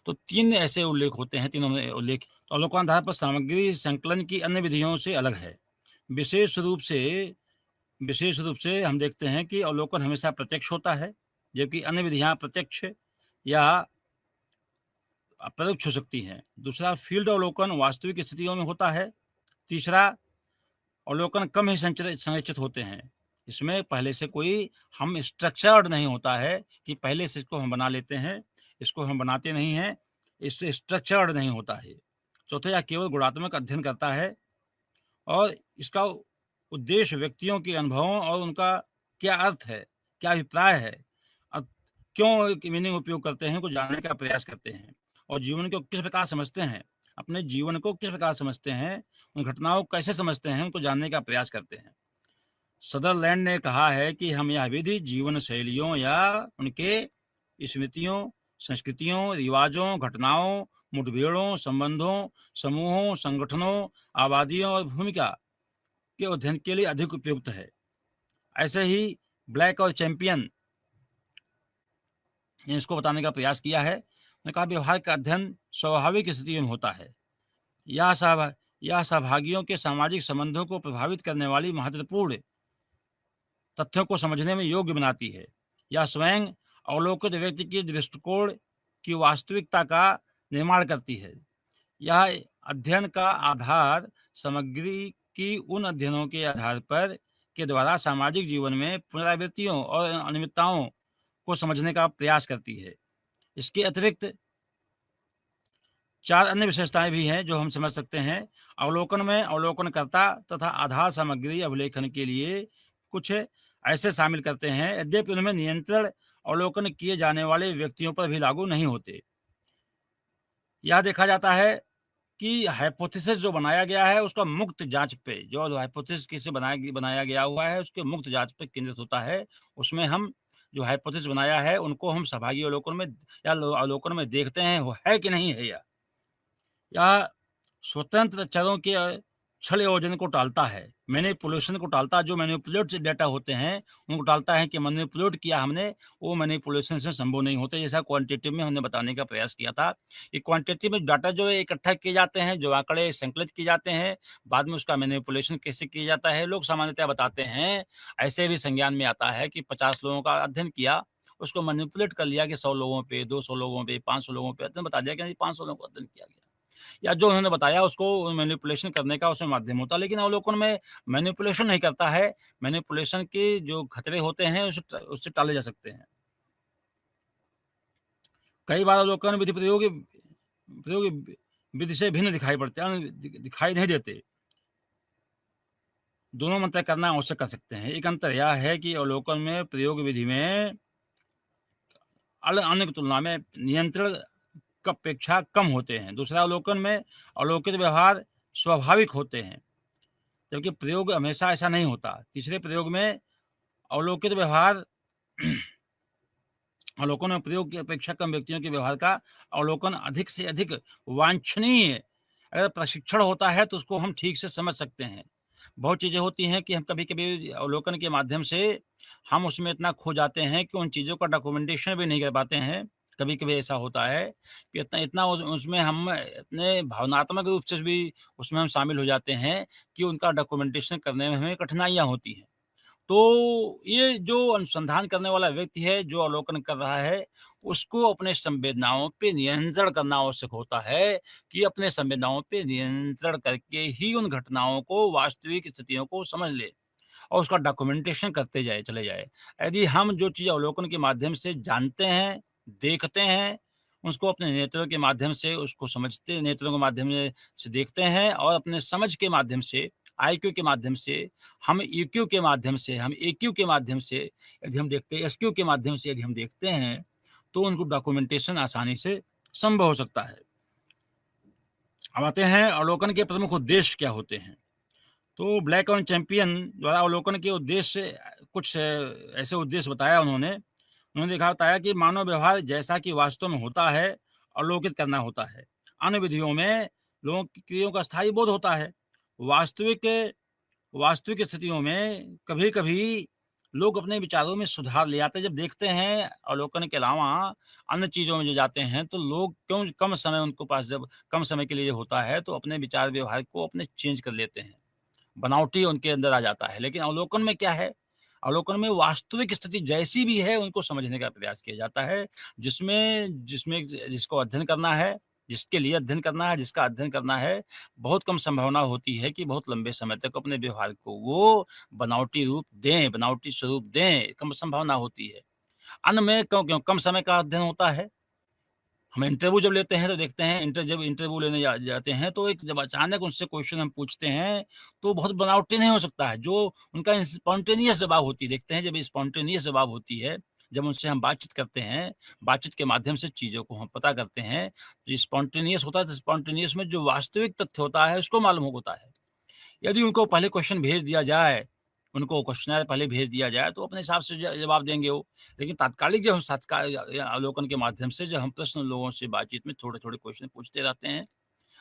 तो 3 ऐसे उल्लेख होते हैं, तीनों में उल्लेख। तो अवलोकन आधार पर सामग्री संकलन की अन्य विधियों से अलग है। विशेष रूप से विशेष रूप से हम देखते हैं कि अवलोकन हमेशा प्रत्यक्ष होता है, जबकि अन्य विधियाँ प्रत्यक्ष या अपरोक्ष हो सकती हैं। दूसरा, फील्ड अवलोकन वास्तविक स्थितियों में होता है। तीसरा, अवलोकन कम ही संरचित होते हैं। इसमें पहले से कोई हम स्ट्रक्चर्ड नहीं होता है कि पहले से इसको हम बना लेते हैं, इसको हम बनाते नहीं हैं, इससे स्ट्रक्चर्ड नहीं होता है। चौथा, यह केवल गुणात्मक अध्ययन करता है और इसका उद्देश्य व्यक्तियों के अनुभवों और उनका क्या अर्थ है, क्या अभिप्राय है, क्यों एक मीनिंग उपयोग करते हैं, को जानने का प्रयास करते हैं और जीवन को किस प्रकार समझते हैं, अपने जीवन को किस प्रकार समझते हैं, उन घटनाओं को कैसे समझते हैं, उनको जानने का प्रयास करते हैं। सदरलैंड ने कहा है कि हम यह विधि जीवन शैलियों या उनके स्मृतियों, संस्कृतियों, रिवाजों, घटनाओं, मुठभेड़ों, संबंधों, समूहों, संगठनों, आबादियों और भूमिका के अध्ययन के लिए अधिक उपयुक्त है। ऐसे ही ब्लैक और चैंपियन ने इसको बताने का प्रयास किया है। उन्होंने कहा व्यवहार का अध्ययन स्वाभाविक स्थितियों में होता है। यह सहभागियों के सामाजिक संबंधों को प्रभावित करने वाली महत्वपूर्ण तथ्यों को समझने में योग्य बनाती है। यह स्वयं अवलोकित व्यक्ति के दृष्टिकोण की वास्तविकता का निर्माण करती है। यह अध्ययन का आधार सामग्री की उन अध्ययनों के आधार पर के द्वारा सामाजिक जीवन में पुनरावृत्तियों और अनियमितताओं को समझने का प्रयास करती है। इसके अतिरिक्त 4 अन्य विशेषताएं भी हैं जो हम समझ सकते हैं। अवलोकन में अवलोकनकर्ता तथा आधार सामग्री अवलेखन के लिए कुछ ऐसे शामिल करते हैं, यद्यपि उनमें नियंत्रण अवलोकन किए जाने वाले व्यक्तियों पर भी लागू नहीं होते। यह देखा जाता है कि हाइपोथेसिस जो बनाया गया है उसका मुक्त जांच पे, जो हाइपोथेसिस किसे बनाया गया हुआ है उसके मुक्त जांच पे केंद्रित होता है। उसमें हम जो हाइपोथेसिस बनाया है उनको हम सहभागी अवलोकन में या अवलोकन में देखते हैं वो है कि नहीं है। या स्वतंत्र चरों के छल योजन को टालता है, मैनिपुलेशन को टालता है। जो मैनिपुलेट डेटा होते हैं उनको टालता है कि मैनिपुलेट किया हमने, वो मैनिपुलेशन से संभव नहीं होते। जैसा क्वांटिटेटिव में हमने बताने का प्रयास किया था कि क्वांटिटेटिव में डाटा जो है इकट्ठा किए जाते हैं, जो आंकड़े संकलित किए जाते हैं, बाद में उसका मैनिपुलेशन कैसे किया जाता है लोग सामान्यतः बताते हैं। ऐसे भी संज्ञान में आता है कि 50 लोगों का अध्ययन किया, उसको मैनिपुलेट कर लिया कि 100 लोगों पे, 200 लोगों पे, 500 लोगों पे अध्ययन बता दिया कि 500 लोगों को अध्ययन किया गया। या जो उन्होंने बताया उसको मैनिपुलेशन करने का उसमें माध्यम होता है। लेकिन अवलोकन में मैनिपुलेशन नहीं करता है, मैनिपुलेशन के जो खतरे होते हैं उससे टाले जा सकते हैं। कई बार अवलोकन विधि प्रयोगी विधि से भिन्न दिखाई नहीं देते। दोनों में तय करना आवश्यक कर सकते हैं। एक अंतर यह है कि अवलोकन में प्रयोग विधि में अन्य की तुलना में नियंत्रण की अपेक्षा कम होते हैं। दूसरा, अवलोकन में अवलोकित व्यवहार स्वाभाविक होते हैं, जबकि प्रयोग हमेशा ऐसा नहीं होता। तीसरे, प्रयोग में अवलोकित व्यवहार अवलोकन में प्रयोग की अपेक्षा कम व्यक्तियों के व्यवहार का अवलोकन अधिक से अधिक वांछनीय है। अगर प्रशिक्षण होता है तो उसको हम ठीक से समझ सकते हैं। बहुत चीज़ें होती हैं कि हम कभी-कभी अवलोकन के माध्यम से हम उसमें इतना खो जाते हैं कि उन चीज़ों का डॉक्यूमेंटेशन भी नहीं कर पाते हैं। कभी-कभी ऐसा होता है कि इतना इतना उसमें हम इतने भावनात्मक रूप से भी उसमें हम शामिल हो जाते हैं कि उनका डॉक्यूमेंटेशन करने में हमें कठिनाइयाँ होती हैं। तो ये जो अनुसंधान करने वाला व्यक्ति है, जो अवलोकन कर रहा है, उसको अपने संवेदनाओं पे नियंत्रण करना आवश्यक होता है कि अपने संवेदनाओं पे नियंत्रण करके ही उन घटनाओं को, वास्तविक स्थितियों को समझ ले और उसका डॉक्यूमेंटेशन करते चले जाए। यदि हम जो चीज़ अवलोकन के माध्यम से जानते हैं, देखते हैं, उसको अपने नेत्रों के माध्यम से उसको समझते नेत्रों के माध्यम से देखते हैं और अपने समझ के माध्यम से, आईक्यू के माध्यम से, हम ईक्यू के माध्यम से, हम एक्यू के माध्यम से यदि हम देखते हैं, एसक्यू के माध्यम से यदि हम देखते हैं, तो उनको डॉक्यूमेंटेशन आसानी से संभव हो सकता है। अब आते हैं अवलोकन के प्रमुख उद्देश्य क्या होते हैं। तो ब्लैक ऑन चैंपियन द्वारा अवलोकन के उद्देश्य कुछ ऐसे उद्देश्य बताया उन्होंने। उन्होंने बताया कि मानव व्यवहार जैसा कि वास्तव में होता है, अवलोकित करना होता है। अन्य विधियों में लोगों की क्रियाओं का स्थायी बोध होता है। वास्तविक वास्तविक स्थितियों में कभी-कभी लोग अपने विचारों में सुधार ले आते हैं। जब देखते हैं अवलोकन के अलावा अन्य चीज़ों में जो जाते हैं, तो लोग क्यों कम समय उनके पास जब कम समय के लिए होता है, तो अपने विचार व्यवहार को अपने चेंज कर लेते हैं। बनावटी उनके अंदर आ जाता है। लेकिन अवलोकन में क्या है? अवलोकन में वास्तविक स्थिति जैसी भी है उनको समझने का प्रयास किया जाता है, जिसमें जिसमें जिसको अध्ययन करना है, जिसके लिए अध्ययन करना है, जिसका अध्ययन करना है, बहुत कम संभावना होती है कि बहुत लंबे समय तक अपने व्यवहार को वो बनावटी रूप दें, बनावटी स्वरूप दें, कम संभावना होती है। अन्य में क्यों क्यों कम समय का अध्ययन होता है। हम इंटरव्यू जब लेते हैं तो देखते हैं जब इंटरव्यू लेने जाते हैं तो एक जब अचानक उनसे क्वेश्चन हम पूछते हैं, तो बहुत बनावटी नहीं हो सकता है। जो उनका स्पॉन्टेनियस जवाब होती है देखते हैं जब स्पॉन्टेनियस जवाब होती है, जब उनसे हम बातचीत करते हैं, बातचीत के माध्यम से चीज़ों को हम पता करते हैं, जो स्पॉन्टेनियस होता है तो स्पॉन्टेनियस में जो वास्तविक तथ्य होता है उसको मालूम होता है। यदि उनको पहले क्वेश्चन भेज दिया जाए, उनको क्वेश्चनर पहले भेज दिया जाए तो अपने हिसाब से जवाब देंगे वो। लेकिन तात्कालिक जब हम साक्षात्कार या अवलोकन के माध्यम से जब हम प्रश्न लोगों से बातचीत में थोड़े-थोड़े क्वेश्चन पूछते रहते हैं,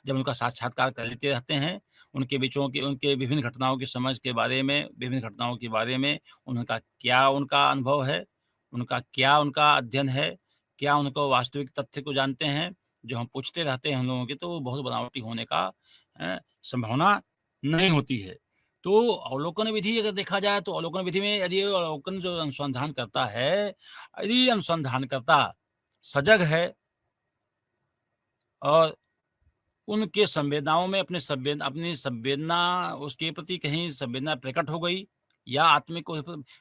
जब उनका साक्षात्कार कर लेते रहते हैं, उनके विभिन्न घटनाओं की समझ के बारे में, विभिन्न घटनाओं के बारे में उनका अनुभव है, उनका अध्ययन है, क्या उनको वास्तविक तथ्य को जानते हैं, जो हम पूछते रहते हैं हम लोगों के तो वो बहुत बनावटी होने का संभावना नहीं होती है। तो अवलोकन विधि अगर देखा जाए तो अवलोकन विधि में यदि अवलोकन जो अनुसंधान करता है, यदि अनुसंधानकर्ता सजग है और उनके संवेदनाओं में अपनी संवेदना उसके प्रति कहीं संवेदना प्रकट हो गई या आत्मिक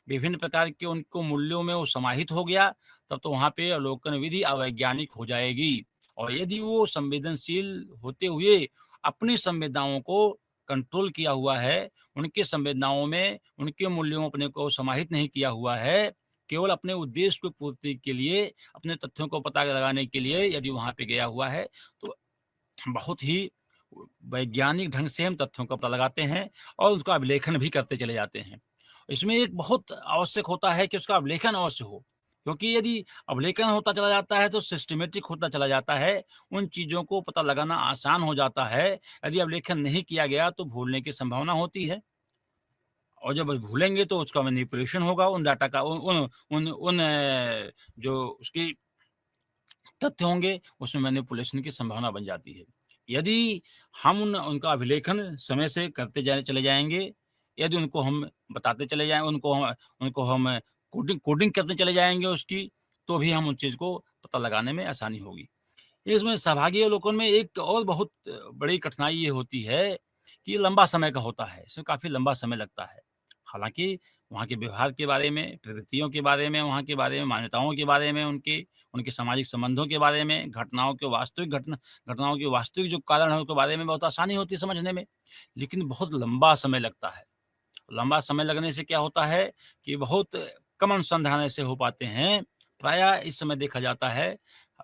विभिन्न प्रकार के उनको मूल्यों में वो समाहित हो गया, तब तो वहाँ पे अवलोकन विधि अवैज्ञानिक हो जाएगी। और यदि वो संवेदनशील होते हुए अपनी संवेदनाओं को कंट्रोल किया हुआ है, उनके संवेदनाओं में उनके मूल्यों में अपने को समाहित नहीं किया हुआ है, केवल अपने उद्देश्य को पूर्ति के लिए, अपने तथ्यों को पता लगाने के लिए यदि वहाँ पे गया हुआ है, तो बहुत ही वैज्ञानिक ढंग से हम तथ्यों का पता लगाते हैं और उसका अभिलेखन भी करते चले जाते हैं। इसमें एक बहुत आवश्यक होता है कि उसका अभिलेखन अवश्य हो, क्योंकि यदि अभिलेखन होता चला जाता है तो सिस्टमैटिक होता चला जाता है, उन चीज़ों को पता लगाना आसान हो जाता है। यदि अभिलेखन नहीं किया गया तो भूलने की संभावना होती है और जब भूलेंगे तो उसका मैनिपुलेशन होगा उन डाटा का उन उन उन उन जो उसकी तथ्य होंगे, उसमें मैनिपुलेशन की संभावना बन जाती है। यदि हम उनका अभिलेखन समय से करते चले जाएँगे, यदि उनको हम बताते चले जाएँ, उनको हम कोडिंग कोडिंग करते चले जाएँगे उसकी, तो भी हम उस चीज़ को पता लगाने में आसानी होगी। इसमें सहभागी अवलोकन में एक और बहुत बड़ी कठिनाई ये होती है कि ये लंबा समय का होता है, इसमें काफ़ी लंबा समय लगता है। हालाँकि वहाँ के व्यवहार के बारे में, प्रवृत्तियों के बारे में, वहाँ के बारे में, मान्यताओं के बारे में, उनके सामाजिक संबंधों के बारे में, घटनाओं के वास्तविक जो कारण है, उसके बारे में बहुत आसानी होती है समझने में, लेकिन बहुत लंबा समय लगता है। लंबा समय लगने से क्या होता है कि बहुत कम अनुसंधान ऐसे हो पाते हैं। प्रायः इस समय देखा जाता है,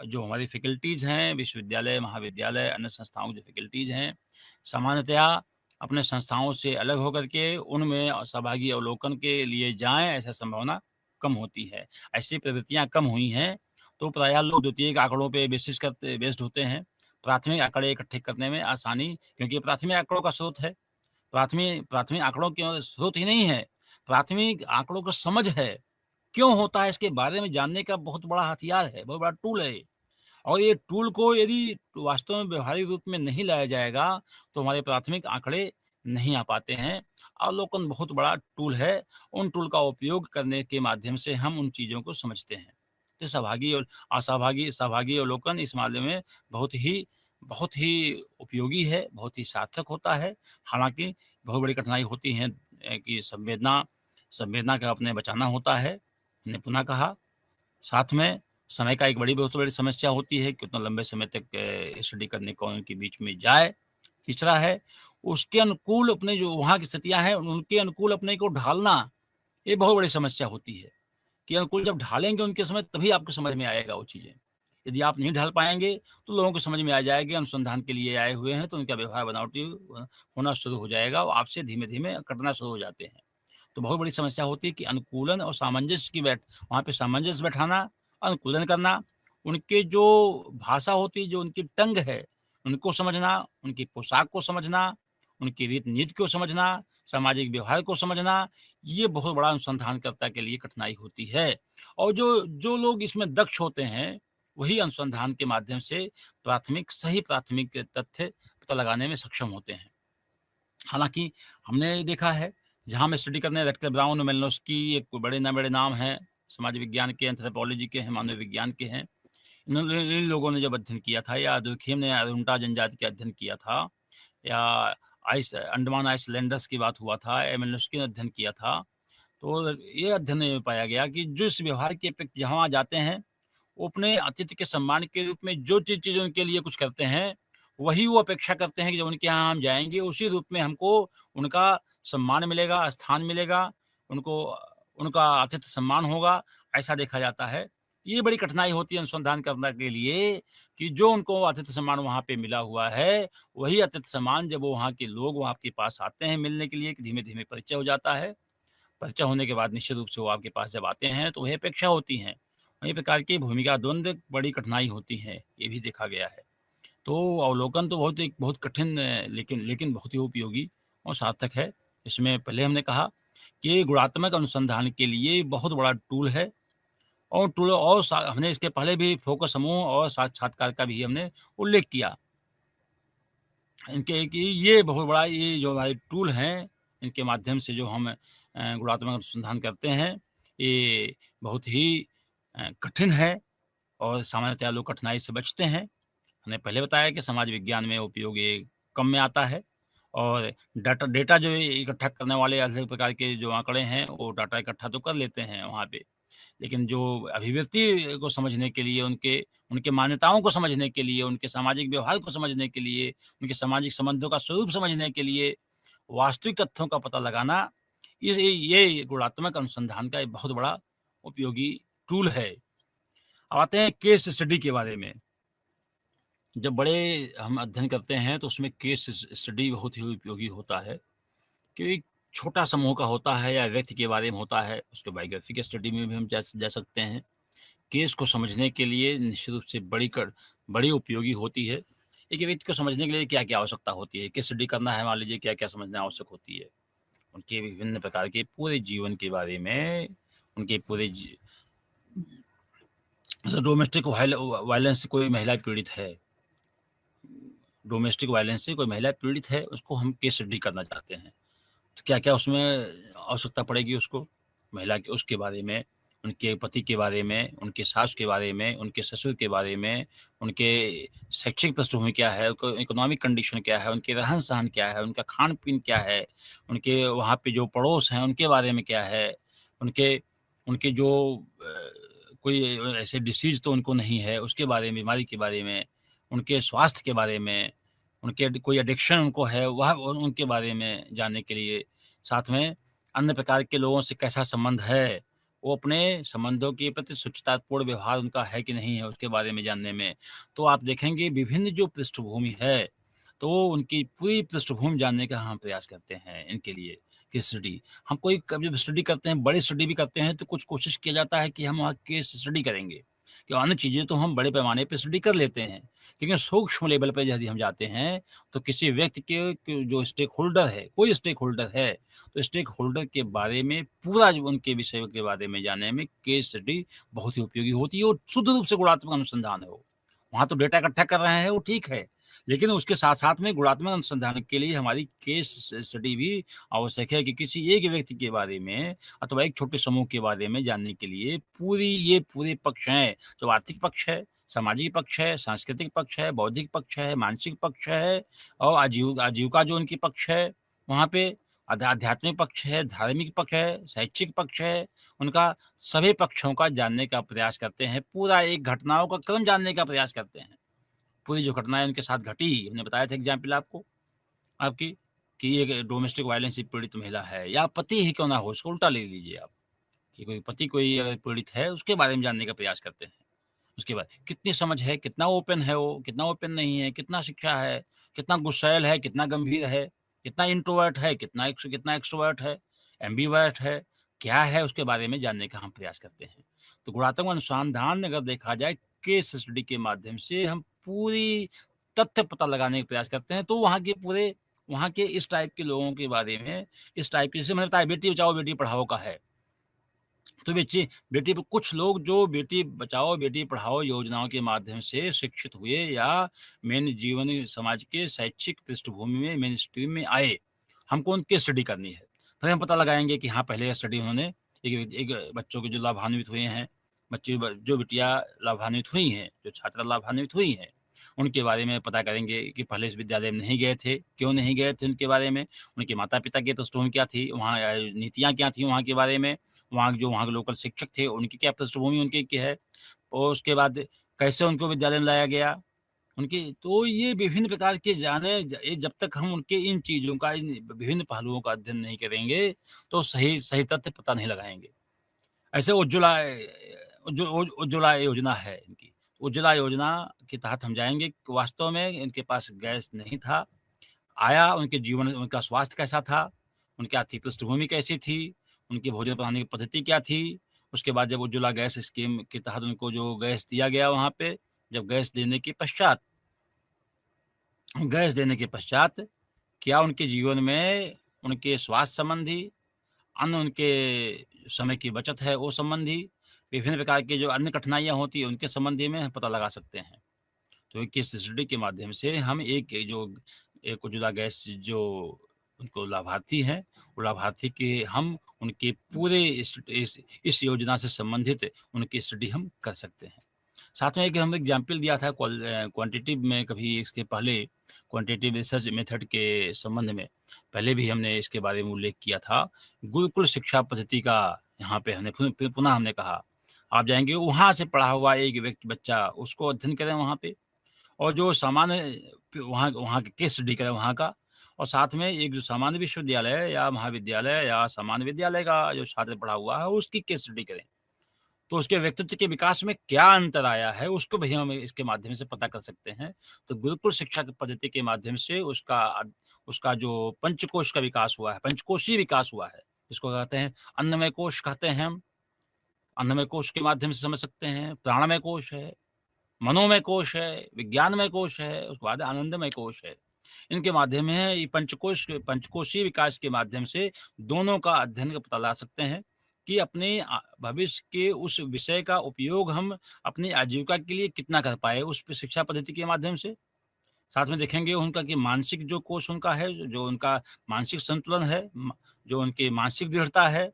जो हमारी फैकल्टीज़ हैं, विश्वविद्यालय, महाविद्यालय, अन्य संस्थाओं की जो फैकल्टीज़ हैं, सामान्यतया अपने संस्थाओं से अलग होकर के उनमें सहभागी अवलोकन के लिए जाएँ, ऐसा संभावना कम होती है। ऐसी प्रवृत्तियाँ कम हुई हैं, तो प्रायः लोग द्वितीयक आँकड़ों पे बेस्ड होते हैं। प्राथमिक आँकड़े इकट्ठे करने में आसानी, क्योंकि ये प्राथमिक आँकड़ों का स्रोत है। प्राथमिक आँकड़ों के स्रोत ही नहीं है, प्राथमिक आँकड़ों का समझ है। क्यों होता है इसके बारे में जानने का बहुत बड़ा हथियार है, बहुत बड़ा टूल है ये। और ये टूल को यदि वास्तव में व्यवहारिक रूप में नहीं लाया जाएगा, तो हमारे प्राथमिक आँकड़े नहीं आ पाते हैं। अवलोकन बहुत बड़ा टूल है, उन टूल का उपयोग करने के माध्यम से हम उन चीज़ों को समझते हैं। तो सहभागी अवलोकन इस मामले में बहुत ही उपयोगी है, बहुत ही सार्थक होता है। हालाँकि बहुत बड़ी कठिनाई होती है कि संवेदना का अपने बचाना होता है, मैंने पुनः कहा। साथ में समय का एक बहुत बड़ी समस्या होती है कि उतना लंबे समय तक स्टडी करने को उनके बीच में जाए। तीसरा है, उसके अनुकूल अपने जो वहाँ की स्थितियाँ हैं, उनके अनुकूल अपने को ढालना, ये बहुत बड़ी समस्या होती है कि अनुकूल जब ढालेंगे उनके समय, तभी आपको समझ में आएगा वो चीज़ें। यदि आप नहीं ढाल पाएँगे, तो लोगों को समझ में आ जाएगी अनुसंधान के लिए आए हुए हैं, तो उनका व्यवहार बनावटी होना शुरू हो जाएगा और आपसे धीमे-धीमे कटना शुरू हो जाते हैं। तो बहुत बड़ी समस्या होती है कि अनुकूलन और सामंजस्य की वहाँ पे सामंजस्य बैठाना, अनुकूलन करना, उनके जो भाषा होती है, जो उनकी टंग है, उनको समझना, उनकी पोशाक को समझना, उनकी रीति-नीति को समझना, सामाजिक व्यवहार को समझना, ये बहुत बड़ा अनुसंधानकर्ता के लिए कठिनाई होती है। और जो जो लोग इसमें दक्ष होते हैं, वही अनुसंधान के माध्यम से सही प्राथमिक तथ्य पता लगाने में सक्षम होते हैं। हालाँकि हमने देखा है, जहाँ मैं स्टडी करने रेक्टर ब्राउन और मेलिनोव्स्की एक बड़े नाम हैं, समाज विज्ञान के, एंथ्रोपोलॉजी के हैं, मानव विज्ञान के हैं। इन लोगों ने जब अध्ययन किया था, या दुर्कहेम ने अरुणिता जनजाति का अध्ययन किया था, या अंडमान आइसलैंडर्स की बात हुआ था, या मेलिनोव्स्की ने अध्ययन किया था, तो ये अध्ययन में पाया गया कि जो इस व्यवहार के जहाँ जाते हैं, वो अपने अतिथि के सम्मान के रूप में जो चीज़ उनके लिए कुछ करते हैं, वही वो अपेक्षा करते हैं कि जब उनके यहाँ हम जाएँगे, उसी रूप में हमको उनका सम्मान मिलेगा, स्थान मिलेगा, उनको उनका आतिथ्य सम्मान होगा, ऐसा देखा जाता है। ये बड़ी कठिनाई होती है अनुसंधान करने के लिए कि जो उनको आतिथ्य सम्मान वहाँ पे मिला हुआ है, वही आतिथ्य सम्मान जब वो वहाँ के लोग वो आपके पास आते हैं मिलने के लिए, कि धीमे-धीमे परिचय हो जाता है। परिचय होने के बाद निश्चित रूप से वो आपके पास जब आते हैं, तो वही अपेक्षा होती है। वही प्रकार की भूमिका द्वंद बड़ी कठिनाई होती है, ये भी देखा गया है। तो अवलोकन तो बहुत कठिन लेकिन बहुत ही उपयोगी और सार्थक है। इसमें पहले हमने कहा कि गुणात्मक अनुसंधान के लिए बहुत बड़ा टूल है, और टूल और सा हमने इसके पहले भी फोकस समूह और साक्षात्कार का भी हमने उल्लेख किया। इनके कि ये बहुत बड़ा ये जो हमारे टूल हैं, इनके माध्यम से जो हम गुणात्मक अनुसंधान करते हैं, ये बहुत ही कठिन है, और सामान्यतः लोग कठिनाई से बचते हैं। हमने पहले बताया कि समाज विज्ञान में उपयोग ये कम में आता है, और डाटा डेटा जो ये इकट्ठा करने वाले अलग प्रकार के जो आंकड़े हैं, वो डाटा इकट्ठा तो कर लेते हैं वहाँ पे। लेकिन जो अभिव्यक्ति को समझने के लिए, उनके उनके मान्यताओं को समझने के लिए, उनके सामाजिक व्यवहार को समझने के लिए, उनके सामाजिक संबंधों का स्वरूप समझने के लिए, वास्तविक तथ्यों का पता लगाना, ये गुणात्मक अनुसंधान का एक बहुत बड़ा उपयोगी टूल है। अब आते हैं केस स्टडी के बारे में। जब बड़े हम अध्ययन करते हैं, तो उसमें केस स्टडी बहुत ही उपयोगी होता है, कि एक छोटा समूह का होता है या व्यक्ति के बारे में होता है, उसके बायोग्राफी के स्टडी में भी हम जा सकते हैं। केस को समझने के लिए निश्चित रूप से बड़ी उपयोगी होती है। एक व्यक्ति को समझने के लिए क्या-क्या आवश्यकता होती है? केस स्टडी करना है, मान लीजिए क्या-क्या समझना आवश्यक होती है? उनके विभिन्न प्रकार के पूरे जीवन के बारे में, उनके पूरे जैसे वायलेंस से कोई महिला पीड़ित है, डोमेस्टिक वायलेंस से कोई महिला पीड़ित है, उसको हम केस स्टडी करना चाहते हैं। तो क्या-क्या उसमें आवश्यकता पड़ेगी उसको? महिला के उसके बारे में, उनके पति के बारे में, उनके सास के बारे में, उनके ससुर के बारे में, उनके शैक्षिक पृष्ठभूमि क्या है, उनको इकोनॉमिक कंडीशन क्या है, उनके रहन-सहन क्या है, उनका खान-पीन क्या है, उनके वहाँ पे जो पड़ोस हैं, उनके बारे में क्या है, उनके उनके जो कोई ऐसे डिसीज़ तो उनको नहीं है, उसके बारे में, बीमारी के बारे में, उनके स्वास्थ्य के बारे में, उनके कोई एडिक्शन उनको है, वह उनके बारे में जानने के लिए, साथ में अन्य प्रकार के लोगों से कैसा संबंध है, वो अपने संबंधों के प्रति शुचितापूर्ण व्यवहार उनका है कि नहीं है, उसके बारे में जानने में। तो आप देखेंगे विभिन्न जो पृष्ठभूमि है, तो वो उनकी पूरी पृष्ठभूमि जानने का हम प्रयास करते हैं इनके लिए, केस स्टडी। हम कोई कभी स्टडी करते हैं, बड़ी स्टडी भी करते हैं, तो कुछ कोशिश किया जाता है कि हम वहाँ केस स्टडी करेंगे, कि अन्य चीज़ें तो हम बड़े पैमाने पे स्टडी कर लेते हैं, लेकिन सूक्ष्म लेवल पे यदि हम जाते हैं, तो किसी व्यक्ति के जो स्टेक होल्डर है, कोई स्टेक होल्डर है, तो स्टेक होल्डर के बारे में पूरा जो उनके विषय के बारे में जानने में केस स्टडी बहुत ही उपयोगी होती है और शुद्ध रूप से गुणात्मक अनुसंधान है वो। वहाँ तो डेटा इकट्ठा कर रहे हैं, वो ठीक है, लेकिन उसके साथ-साथ में गुणात्मक अनुसंधान के लिए हमारी केस स्टडी भी आवश्यक है कि किसी एक व्यक्ति के बारे में अथवा एक छोटे समूह के बारे में जानने के लिए ये पूरे पक्ष हैं, जो आर्थिक पक्ष है, सामाजिक पक्ष है, सांस्कृतिक पक्ष है, बौद्धिक पक्ष है, मानसिक पक्ष है और आजीविका जो उनकी पक्ष है, वहाँ पे आध्यात्मिक पक्ष है, धार्मिक पक्ष है, शैक्षिक पक्ष है, उनका सभी पक्षों का जानने का प्रयास करते हैं, पूरा एक घटनाओं का क्रम जानने का प्रयास करते हैं। पूरी जो घटनाएँ उनके साथ घटी, हमने बताया था एग्ज़ाम्पल आपको आपकी कि एक डोमेस्टिक वायलेंस से पीड़ित महिला है या पति ही क्यों ना हो, उसको उल्टा ले लीजिए आप, कि कोई पति कोई अगर पीड़ित है, उसके बारे में जानने का प्रयास करते हैं। उसके बाद कितनी समझ है, कितना ओपन है वो, कितना ओपन नहीं है, कितना शिक्षा है, कितना गुस्सैल है, कितना गंभीर है, कितना इंट्रोवर्ट है, कितना एक्सट्रोवर्ट है, एम्बिवर्ट है, क्या है उसके बारे में जानने का हम प्रयास करते हैं। तो गुणात्मक अनुसंधान अगर देखा जाए केस स्टडी के माध्यम से हम पूरी तथ्य पता लगाने का प्रयास करते हैं, तो वहाँ के इस टाइप के लोगों के बारे में, इस टाइप के जैसे मैंने बताया बेटी बचाओ बेटी पढ़ाओ का है। तो बेटी ब कुछ लोग जो बेटी बचाओ, बेटी पढ़ाओ योजनाओं के माध्यम से शिक्षित हुए या मेन जीवन समाज के शैक्षिक पृष्ठभूमि में मेन स्ट्रीम में आए, हमको उनकी स्टडी करनी है। फिर हम पता लगाएँगे कि हाँ, पहले स्टडी उन्होंने एक बच्चों के जो लाभान्वित हुए हैं, बच्चे ब जो बिटियाँ लाभान्वित हुई हैं, जो छात्रा लाभान्वित हुई हैं, उनके बारे में पता करेंगे कि पहले इस विद्यालय में नहीं गए थे, क्यों नहीं गए थे उनके बारे में, उनके माता-पिता की पृष्ठभूमि क्या थी, वहाँ नीतियाँ क्या थी वहाँ के बारे में, वहाँ के लोकल शिक्षक थे, उनकी क्या पृष्ठभूमि उनकी की है और उसके बाद कैसे उनको विद्यालय में लाया गया, उनकी तो ये विभिन्न प्रकार के जब तक हम उनके इन चीज़ों का इन विभिन्न पहलुओं का अध्ययन नहीं करेंगे, तो सही सही तथ्य पता नहीं लगाएँगे। ऐसे उज्ज्वला योजना है इनकी। उज्ज्वला योजना के तहत हम जाएँगे कि वास्तव में इनके पास गैस नहीं था, आया उनका स्वास्थ्य कैसा था, उनकी आर्थिक पृष्ठभूमि कैसी थी, उनकी भोजन बनाने की पद्धति क्या थी, उसके बाद जब उज्ज्वला गैस स्कीम के तहत उनको जो गैस दिया गया वहाँ पे, जब गैस देने के पश्चात क्या उनके जीवन में उनके स्वास्थ्य संबंधी, अन्य उनके समय की बचत है वो संबंधी, विभिन्न प्रकार की जो अन्य कठिनाइयाँ होती हैं उनके संबंधी में हम पता लगा सकते हैं। तो एक केस स्टडी के माध्यम से हम एक उज्ज्वला गैस जो उनको लाभार्थी हैं, वो लाभार्थी के हम उनके पूरे इस योजना से संबंधित उनकी स्टडी हम कर सकते हैं। साथ में एक हम एग्ज़ाम्पल दिया था क्वांटिटेटिव में कभी इसके पहले क्वांटिटेटिव रिसर्च मेथड के संबंध में, पहले भी हमने इसके बारे में उल्लेख किया था। गुरुकुल शिक्षा पद्धति का यहाँ पे हमने फिर पुनः हमने कहा, आप जाएँगे वहाँ से पढ़ा हुआ एक व्यक्ति बच्चा उसको अध्ययन करें वहाँ पे और जो सामान्य वहाँ वहाँ के केस स्टडी करें वहाँ का और साथ में एक जो सामान्य विश्वविद्यालय या महाविद्यालय या सामान्य विद्यालय का जो छात्र पढ़ा हुआ है, उसकी केस स्टडी करें। तो उसके व्यक्तित्व के विकास में क्या अंतर आया है, उसको भी हम इसके माध्यम से पता कर सकते हैं। तो गुरुकुल शिक्षा की पद्धति के माध्यम से उसका जो पंचकोश का विकास हुआ है, पंचकोशीय विकास हुआ है, जिसको कहते हैं अन्नमय कोश कहते हैं हम। अन्नमय कोश के माध्यम से समझ सकते हैं, प्राणमय कोश है, मनोमय कोश है, विज्ञानमय कोश है, उसके बाद आनंदमय कोश है। इनके माध्यम में ये पंचकोशीय विकास के माध्यम से दोनों का अध्ययन का पता लगा सकते हैं कि अपने भविष्य के उस विषय का उपयोग हम अपनी आजीविका के लिए कितना कर पाए उस शिक्षा पद्धति के माध्यम से। साथ में देखेंगे उनका कि मानसिक जो कोष उनका है, जो उनका मानसिक संतुलन है, जो उनकी मानसिक दृढ़ता है,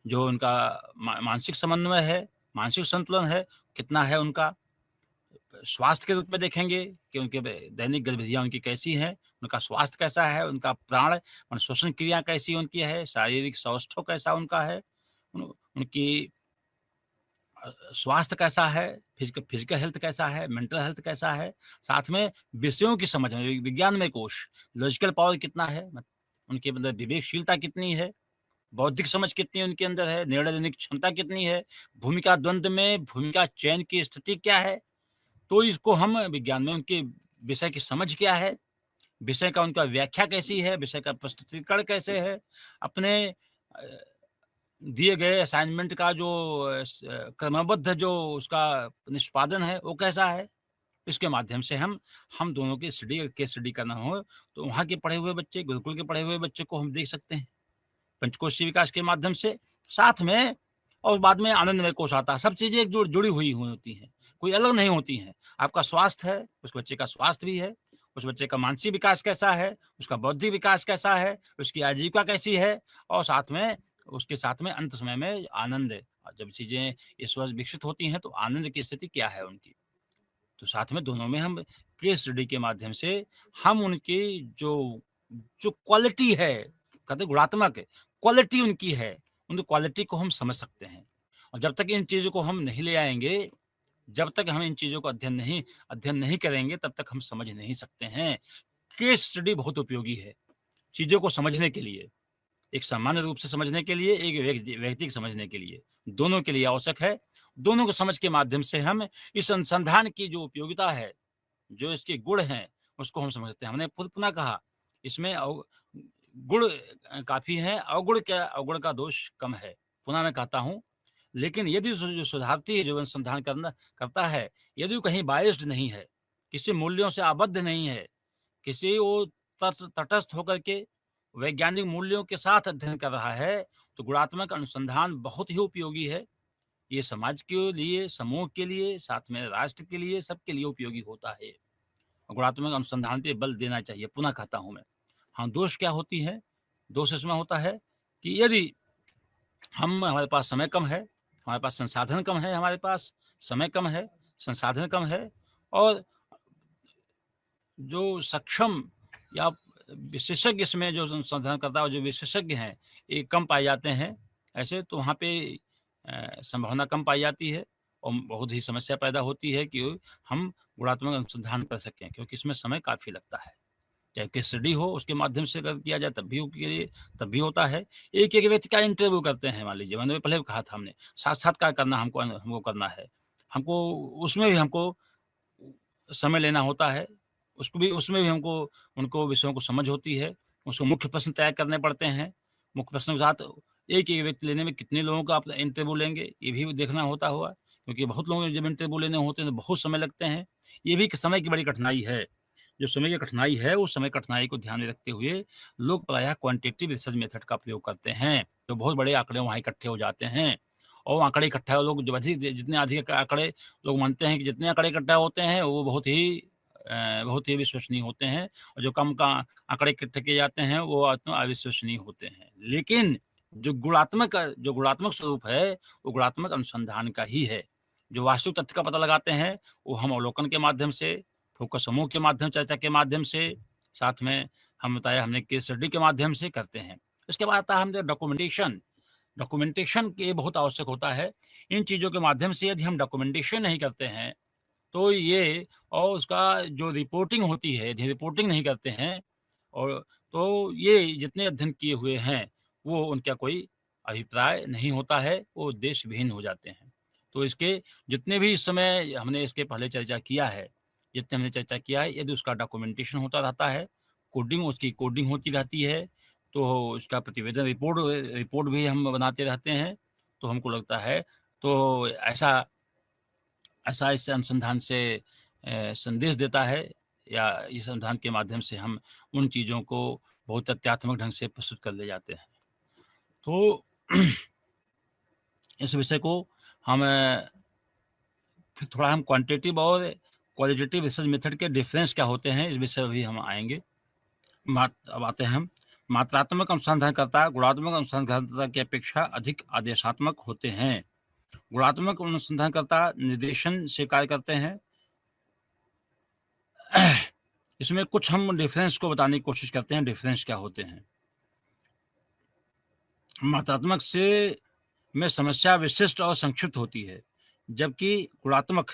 जो उनका मानसिक समन्वय है, मानसिक संतुलन है, कितना है उनका। स्वास्थ्य के रूप में देखेंगे कि उनके दैनिक गतिविधियाँ उनकी कैसी हैं, उनका स्वास्थ्य कैसा है, उनका प्राण मान श्वसन क्रिया कैसी उनकी है, शारीरिक सौष्ठव कैसा उनका है, उनकी स्वास्थ्य कैसा है, फिजिकल हेल्थ कैसा है, मेंटल हेल्थ कैसा है, साथ में विषयों की समझ में विज्ञान में कोश, लॉजिकल पावर कितना है, उनके अंदर विवेकशीलता कितनी है, बौद्धिक समझ कितनी उनके अंदर है, निर्णय लेने की क्षमता कितनी है, भूमिका द्वंद में भूमिका चयन की स्थिति क्या है। तो इसको हम विज्ञान में उनके विषय की समझ क्या है, विषय का उनका व्याख्या कैसी है, विषय का प्रस्तुतिकरण कैसे है, अपने दिए गए असाइनमेंट का जो क्रमबद्ध जो उसका निष्पादन है वो कैसा है। इसके माध्यम से हम दोनों की केस स्टडी करना हो तो वहाँ के पढ़े हुए बच्चे, गुरुकुल के पढ़े हुए बच्चे को हम देख सकते हैं पंचकोशीय विकास के माध्यम से। साथ में और बाद में आनंदमय कोश आता है। सब चीज़ें जुड़ी हुई होती हैं, कोई अलग नहीं होती हैं। आपका स्वास्थ्य है, उस बच्चे का स्वास्थ्य भी है, उस बच्चे का मानसिक विकास कैसा है, उसका बौद्धिक विकास कैसा है, उसकी आजीविका कैसी है और उसके साथ में अंत समय में आनंद है। और जब चीज़ें इस वक़्त विकसित होती हैं तो आनंद की स्थिति क्या है उनकी। तो साथ में दोनों में हम केस स्टडी के माध्यम से हम उनकी जो जो क्वालिटी है, कहते हैं गुणात्मक क्वालिटी उनकी है, उन क्वालिटी को हम समझ सकते हैं। और जब तक इन चीज़ों को हम नहीं ले आएँगे, जब तक हम इन चीज़ों को अध्ययन नहीं करेंगे, तब तक हम समझ नहीं सकते हैं। केस स्टडी बहुत उपयोगी है, चीज़ों को समझने के लिए, एक सामान्य रूप से समझने के लिए, एक व्यक्ति को समझने के लिए, दोनों के लिए आवश्यक है। दोनों को समझ के माध्यम से हम इस अनुसंधान की जो उपयोगिता है, जो इसके गुण हैं, उसको हम समझते हैं। हमने खुद पुनः कहा, इसमें गुण काफ़ी हैं, अवगुण का दोष कम है। पुनः मैं कहता हूँ, लेकिन यदि जो शोधार्थी जो अनुसंधान करता है, यदि वो कहीं बायस्ड नहीं है, किसी मूल्यों से आबद्ध नहीं है, किसी वो तटस्थ होकर के वैज्ञानिक मूल्यों के साथ अध्ययन कर रहा है, तो गुणात्मक अनुसंधान बहुत ही उपयोगी है। ये समाज के लिए, समूह के लिए, साथ में राष्ट्र के लिए, सबके लिए उपयोगी होता है। गुणात्मक अनुसंधान पे बल देना चाहिए, पुनः कहता हूँ मैं। हाँ, दोष क्या होती है? दोष इसमें होता है कि यदि हमारे पास समय कम है, हमारे पास संसाधन कम है, हमारे पास समय कम है, संसाधन कम है और जो सक्षम या विशेषज्ञ इसमें जो संशोधन करता है, जो विशेषज्ञ हैं, ये कम पाए जाते हैं। ऐसे तो वहाँ पे संभावना कम पाई जाती है और बहुत ही समस्या पैदा होती है कि हम गुणात्मक अनुसंधान कर सकें, क्योंकि इसमें समय काफ़ी लगता है। चाहे केस स्टडी हो, उसके माध्यम से अगर किया जाए तब भी होता है। एक-एक व्यक्ति का इंटरव्यू करते हैं, मान लीजिए, मैंने पहले भी कहा था हमने, साक्षात्कार करना हमको करना है। उसमें भी हमको समय लेना होता है। उसमें भी हमको उनको विषयों को समझ होती है। उसको मुख्य प्रश्न तैयार करने पड़ते हैं। मुख्य प्रश्न के साथ एक-एक व्यक्ति लेने में कितने लोगों का आप इंटरव्यू लेंगे, ये भी देखना होता होगा, क्योंकि बहुत लोगों के जब इंटरव्यू लेने होते हैं तो बहुत समय लगते हैं। ये भी एक समय की बड़ी कठिनाई है। जो समय की कठिनाई है, उस समय कठिनाई को ध्यान में रखते हुए लोग प्रायः क्वांटिटेटिव रिसर्च मेथड का प्रयोग करते हैं। तो बहुत बड़े आंकड़े वहाँ इकट्ठे हो जाते हैं और आंकड़े इकट्ठा लोग जब जितने अधिक आंकड़े लोग मानते हैं कि जितने आंकड़े इकट्ठा होते हैं वो बहुत ही विश्वसनीय होते हैं और जो कम का आंकड़े इकट्ठे किए जाते हैं वो अविश्वसनीय होते हैं। लेकिन जो गुणात्मक स्वरूप है, वो गुणात्मक अनुसंधान का ही है। जो वास्तविक तथ्य का पता लगाते हैं, वो हम अवलोकन के माध्यम से, फोकस समूह के माध्यम, चर्चा के माध्यम से, साथ में हमने केस स्टडी के माध्यम से करते हैं। उसके बाद आता है हमारे डॉक्यूमेंटेशन। डॉक्यूमेंटेशन के बहुत आवश्यक होता है। इन चीज़ों के माध्यम से यदि हम डॉक्यूमेंटेशन नहीं करते हैं, तो ये और उसका जो रिपोर्टिंग होती है, यदि रिपोर्टिंग नहीं करते हैं और तो ये जितने अध्ययन किए हुए हैं, वो उनका कोई अभिप्राय नहीं होता है, वो उद्देश्यविहीन हो जाते हैं। तो इसके जितने भी इस समय हमने इसके पहले चर्चा किया है, जितने हमने चर्चा किया है, यदि उसका डॉक्यूमेंटेशन होता रहता है, उसकी कोडिंग होती रहती है, तो उसका प्रतिवेदन रिपोर्ट भी हम बनाते रहते हैं, तो हमको लगता है तो ऐसा ऐसा इस अनुसंधान से संदेश देता है या इस अनुसंधान के माध्यम से हम उन चीज़ों को बहुत तथ्यात्मक ढंग से प्रस्तुत कर ले जाते हैं। तो इस विषय को हम फिर थोड़ा हम क्वांटिटेटिव और क्वालिटेटिव रिसर्च मेथड के डिफरेंस क्या होते हैं, इस विषय पर भी हम आएँगे। अब आते हैं हम मात्रात्मक अनुसंधानकर्ता गुणात्मक अनुसंधानकर्ता की अपेक्षा अधिक आदेशात्मक होते हैं। गुणात्मक अनुसंधानकर्ता निर्देशन से कार्य करते हैं। इसमें कुछ हम डिफरेंस को बताने की कोशिश करते हैं, डिफरेंस क्या होते हैं। मात्रात्मक से में समस्या विशिष्ट और संक्षिप्त होती है, जबकि गुणात्मक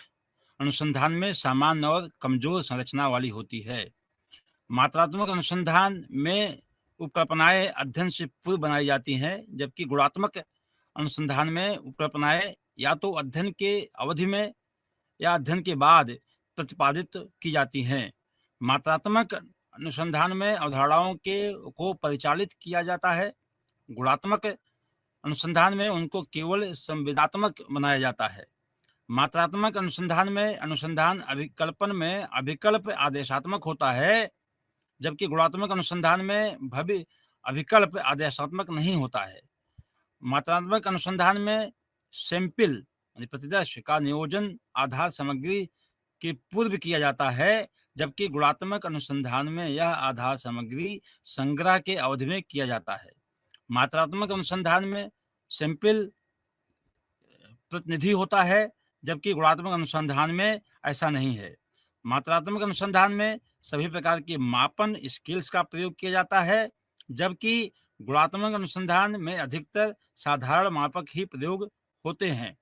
अनुसंधान में सामान्य और कमजोर संरचना वाली होती है। मात्रात्मक अनुसंधान में उपकल्पनाएं अध्ययन से पूर्व बनाई जाती हैं, जबकि गुणात्मक अनुसंधान में उपकल्पनाएं या तो अध्ययन के अवधि में या अध्ययन के बाद प्रतिपादित की जाती हैं। मात्रात्मक अनुसंधान में अवधारणाओं को परिचालित किया जाता है। गुणात्मक अनुसंधान में उनको केवल संवेदात्मक बनाया जाता है। मात्रात्मक अनुसंधान में अनुसंधान अभिकल्पन में अभिकल्प आदेशात्मक होता है, जबकि गुणात्मक अनुसंधान में भव्य अभिकल्प आदेशात्मक नहीं होता है। मात्रात्मक अनुसंधान में सैंपल प्रतिदर्श का नियोजन आधार सामग्री के पूर्व किया जाता है, जबकि गुणात्मक अनुसंधान में यह आधार सामग्री संग्रह के अवधि में किया जाता है। मात्रात्मक अनुसंधान में सैंपल प्रतिनिधि होता है, जबकि गुणात्मक अनुसंधान में ऐसा नहीं है। मात्रात्मक अनुसंधान में सभी प्रकार के मापन स्केल्स का प्रयोग किया जाता है, जबकि गुणात्मक अनुसंधान में अधिकतर साधारण मापक ही प्रयोग होते हैं।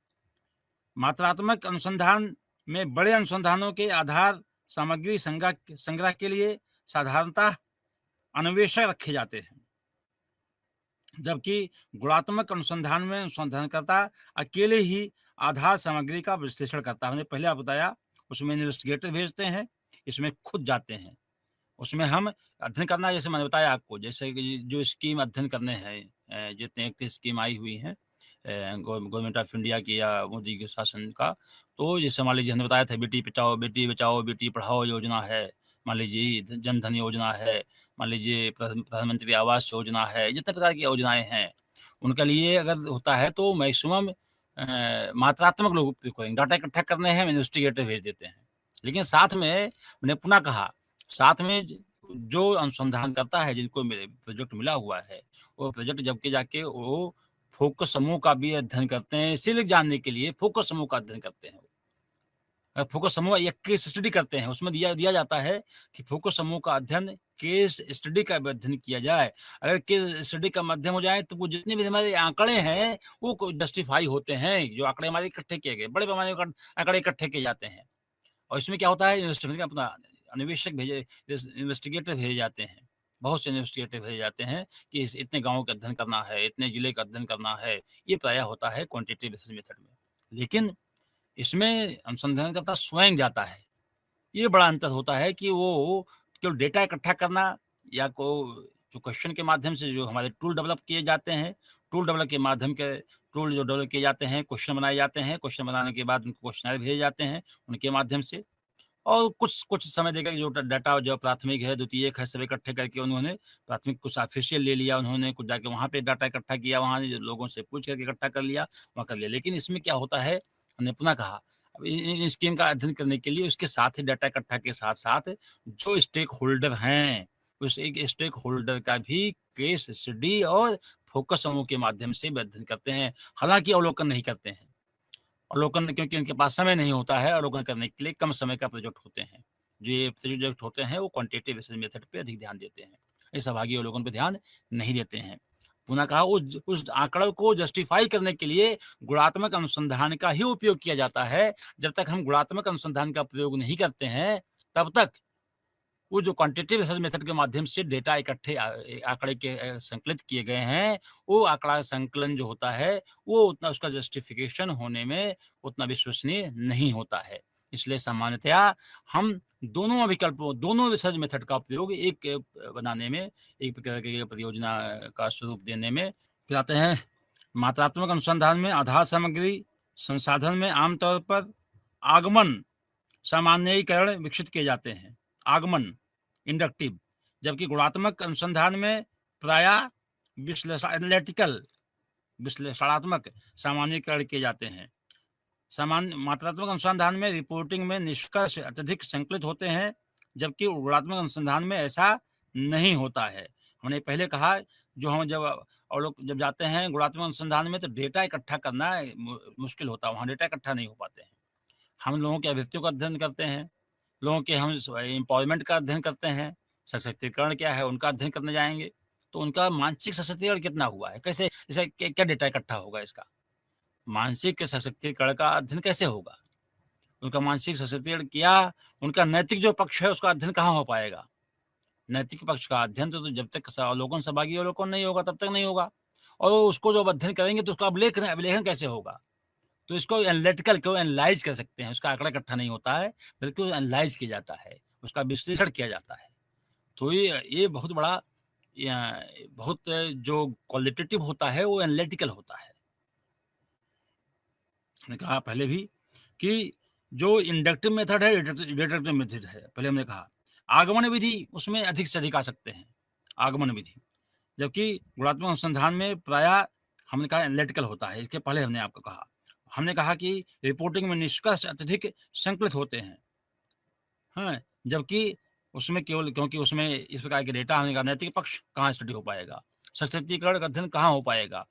मात्रात्मक अनुसंधान में बड़े अनुसंधानों के आधार सामग्री संग्रह के लिए साधारणतः अन्वेषक रखे जाते हैं, जबकि गुणात्मक अनुसंधान में अनुसंधानकर्ता अकेले ही आधार सामग्री का विश्लेषण करता है। मैंने पहले आप बताया, उसमें इन्वेस्टिगेटर भेजते हैं, इसमें खुद जाते हैं। उसमें हम अध्ययन करना, जैसे मैंने बताया आपको, जैसे कि जो स्कीम अध्ययन करने हैं, जितने 31 स्कीम आई हुई हैं गवर्नमेंट ऑफ इंडिया की या मोदी के शासन का, तो जैसे मान लीजिए हमने बताया था बेटी बचाओ बेटी पढ़ाओ योजना है, मान लीजिए जन धन योजना है, मान लीजिए प्रधानमंत्री आवास योजना है, जितने प्रकार की योजनाएं हैं उनके लिए अगर होता है तो मैक्सिमम मात्रात्मक लोग उपयोग करेंगे। डाटा इकट्ठा करने हैं, इन्वेस्टिगेटर भेज देते हैं। लेकिन साथ में मैंने पुनः कहा, साथ में जो अनुसंधान करता है, जिनको प्रोजेक्ट मिला हुआ है, वो प्रोजेक्ट जबकि जाके वो फोकस समूह का भी अध्ययन करते हैं। इसीलिए जानने के लिए फोकस समूह का अध्ययन करते हैं। फोकस समूह एक केस स्टडी करते हैं, उसमें दिया जाता है कि फोकस समूह का अध्ययन केस स्टडी का भी अध्ययन किया जाए। अगर केस स्टडी का माध्यम हो जाए तो वो जितने भी हमारे आंकड़े हैं वो जस्टिफाई होते हैं। जो आंकड़े हमारे इकट्ठे किए गए, बड़े पैमाने पर आंकड़े इकट्ठे किए जाते हैं, और इसमें क्या होता है, अपना अन्वेषक इन्वेस्टिगेटर भेजे जाते हैं। बहुत से इन्वेस्टिगेटर भेजे जाते हैं कि इतने गाँव का अध्ययन करना है, इतने जिले का अध्ययन करना है। ये प्रायः होता है क्वांटिटेटिव रिसर्च मेथड में। लेकिन इसमें अनुसंधानकर्ता स्वयं जाता है। ये बड़ा अंतर होता है कि वो केवल डेटा इकट्ठा करना या जो क्वेश्चन के माध्यम से जो हमारे टूल डेवलप किए जाते हैं, टूल जो डेवलप किए जाते हैं, क्वेश्चन बनाए जाते हैं, क्वेश्चन बनाने के बाद उनको क्वेश्चनर भेजे जाते हैं उनके माध्यम से, और कुछ समय देकर जो डाटा जो प्राथमिक है, द्वितीयक है, सब इकट्ठे करके उन्होंने प्राथमिक कुछ ऑफिशियल ले लिया, उन्होंने कुछ जाके वहाँ पे डाटा इकट्ठा किया, वहाँ लोगों से पूछ करके इकट्ठा कर लिया, वहाँ कर लिया। लेकिन इसमें क्या होता है, हमने पुनः कहा, अब इन स्कीम का अध्ययन करने के लिए उसके साथ ही डाटा इकट्ठा के साथ-साथ जो स्टेक होल्डर हैं, उस एक स्टेक होल्डर का भी केस स्टडी और फोकस समूह के माध्यम से भी अध्ययन करते हैं। हालाँकि अवलोकन नहीं करते हैं। अवलोकन क्योंकि उनके पास समय नहीं होता है, अवलोकन करने के लिए कम समय का प्रोजेक्ट होते हैं। जो ये प्रोजेक्ट होते हैं वो क्वांटिटेटिव रिसर्च मेथड पे अधिक ध्यान देते हैं। ये सहभागी अवलोकन पे ध्यान नहीं देते हैं। पुनः कहा, उस आंकड़ों को जस्टिफाई करने के लिए गुणात्मक अनुसंधान का ही उपयोग किया जाता है। जब तक हम गुणात्मक अनुसंधान का प्रयोग नहीं करते हैं, तब तक वो जो क्वांटिटेटिव रिसर्च मेथड के माध्यम से डेटा इकट्ठे आंकड़े के संकलित किए गए हैं, वो आंकड़ा संकलन जो होता है, वो उतना उसका जस्टिफिकेशन होने में उतना विश्वसनीय नहीं होता है। इसलिए सामान्यतया हम दोनों विकल्पों, दोनों रिसर्च मेथड का उपयोग एक बनाने में, एक प्रकार की परियोजना का स्वरूप देने में फिर आते हैं। मात्रात्मक अनुसंधान में आधार सामग्री संसाधन में आमतौर पर आगमन सामान्यीकरण विकसित किए जाते हैं, आगमन इंडक्टिव, जबकि गुणात्मक अनुसंधान में प्रायः विश्लेषणात्मक सामान्यीकरण किए जाते हैं। मात्रात्मक अनुसंधान में रिपोर्टिंग में निष्कर्ष अत्यधिक संकलित होते हैं, जबकि गुणात्मक अनुसंधान में ऐसा नहीं होता है। हमने पहले कहा, जो हम जब और लोग जब जाते हैं गुणात्मक अनुसंधान में, तो डेटा इकट्ठा करना मुश्किल होता है, वहाँ डेटा इकट्ठा नहीं हो पाते हैं। हम लोगों की अभिव्यक्तियों का अध्ययन करते हैं, लोगों के हम एम्पावरमेंट का अध्ययन करते हैं, सशक्तिकरण क्या है उनका अध्ययन करने जाएँगे, तो उनका मानसिक सशक्तिकरण कितना हुआ है? कैसे इसे क्या डेटा इकट्ठा होगा इसका? मानसिक सशक्तिकरण का अध्ययन कैसे होगा? उनका मानसिक सशक्तिकरण किया, उनका नैतिक जो पक्ष है उसका अध्ययन कहाँ हो पाएगा? नैतिक पक्ष का अध्ययन तो जब तक अवलोकन सहभागी अवलोकन नहीं होगा तब तक नहीं होगा। और उसको जब अध्ययन करेंगे तो उसका अभिलेखन कैसे होगा? तो इसको एनालिटिकल को एनालाइज़ कर सकते हैं, उसका आँकड़ा इकट्ठा नहीं होता है, बल्कि वो एनालाइज़ किया जाता है, उसका विश्लेषण किया जाता है। तो ये बहुत बड़ा या बहुत जो क्वालिटेटिव होता है वो एनालिटिकल होता है। हमने कहा पहले भी कि जो इंडक्टिव मेथड है, डिडक्टिव मेथड है, पहले हमने कहा। आगमन विधि उसमें अधिक से अधिक आ सकते हैं, आगमन विधि। जबकि गुणात्मक अनुसंधान में प्रायः हमने कहा एनालिटिकल होता है, इसके पहले हमने आपको कहा। हमने कहा कि रिपोर्टिंग में निष्कर्ष अत्यधिक संकलित होते हैं, हाँ? जबकि उसमें केवल क्योंकि उसमें इस प्रकार के डेटा हमने कहा नैतिक पक्ष कहाँ स्टडी हो पाएगा? सशक्तिकरण का अध्ययन कहाँ हो पाएगा?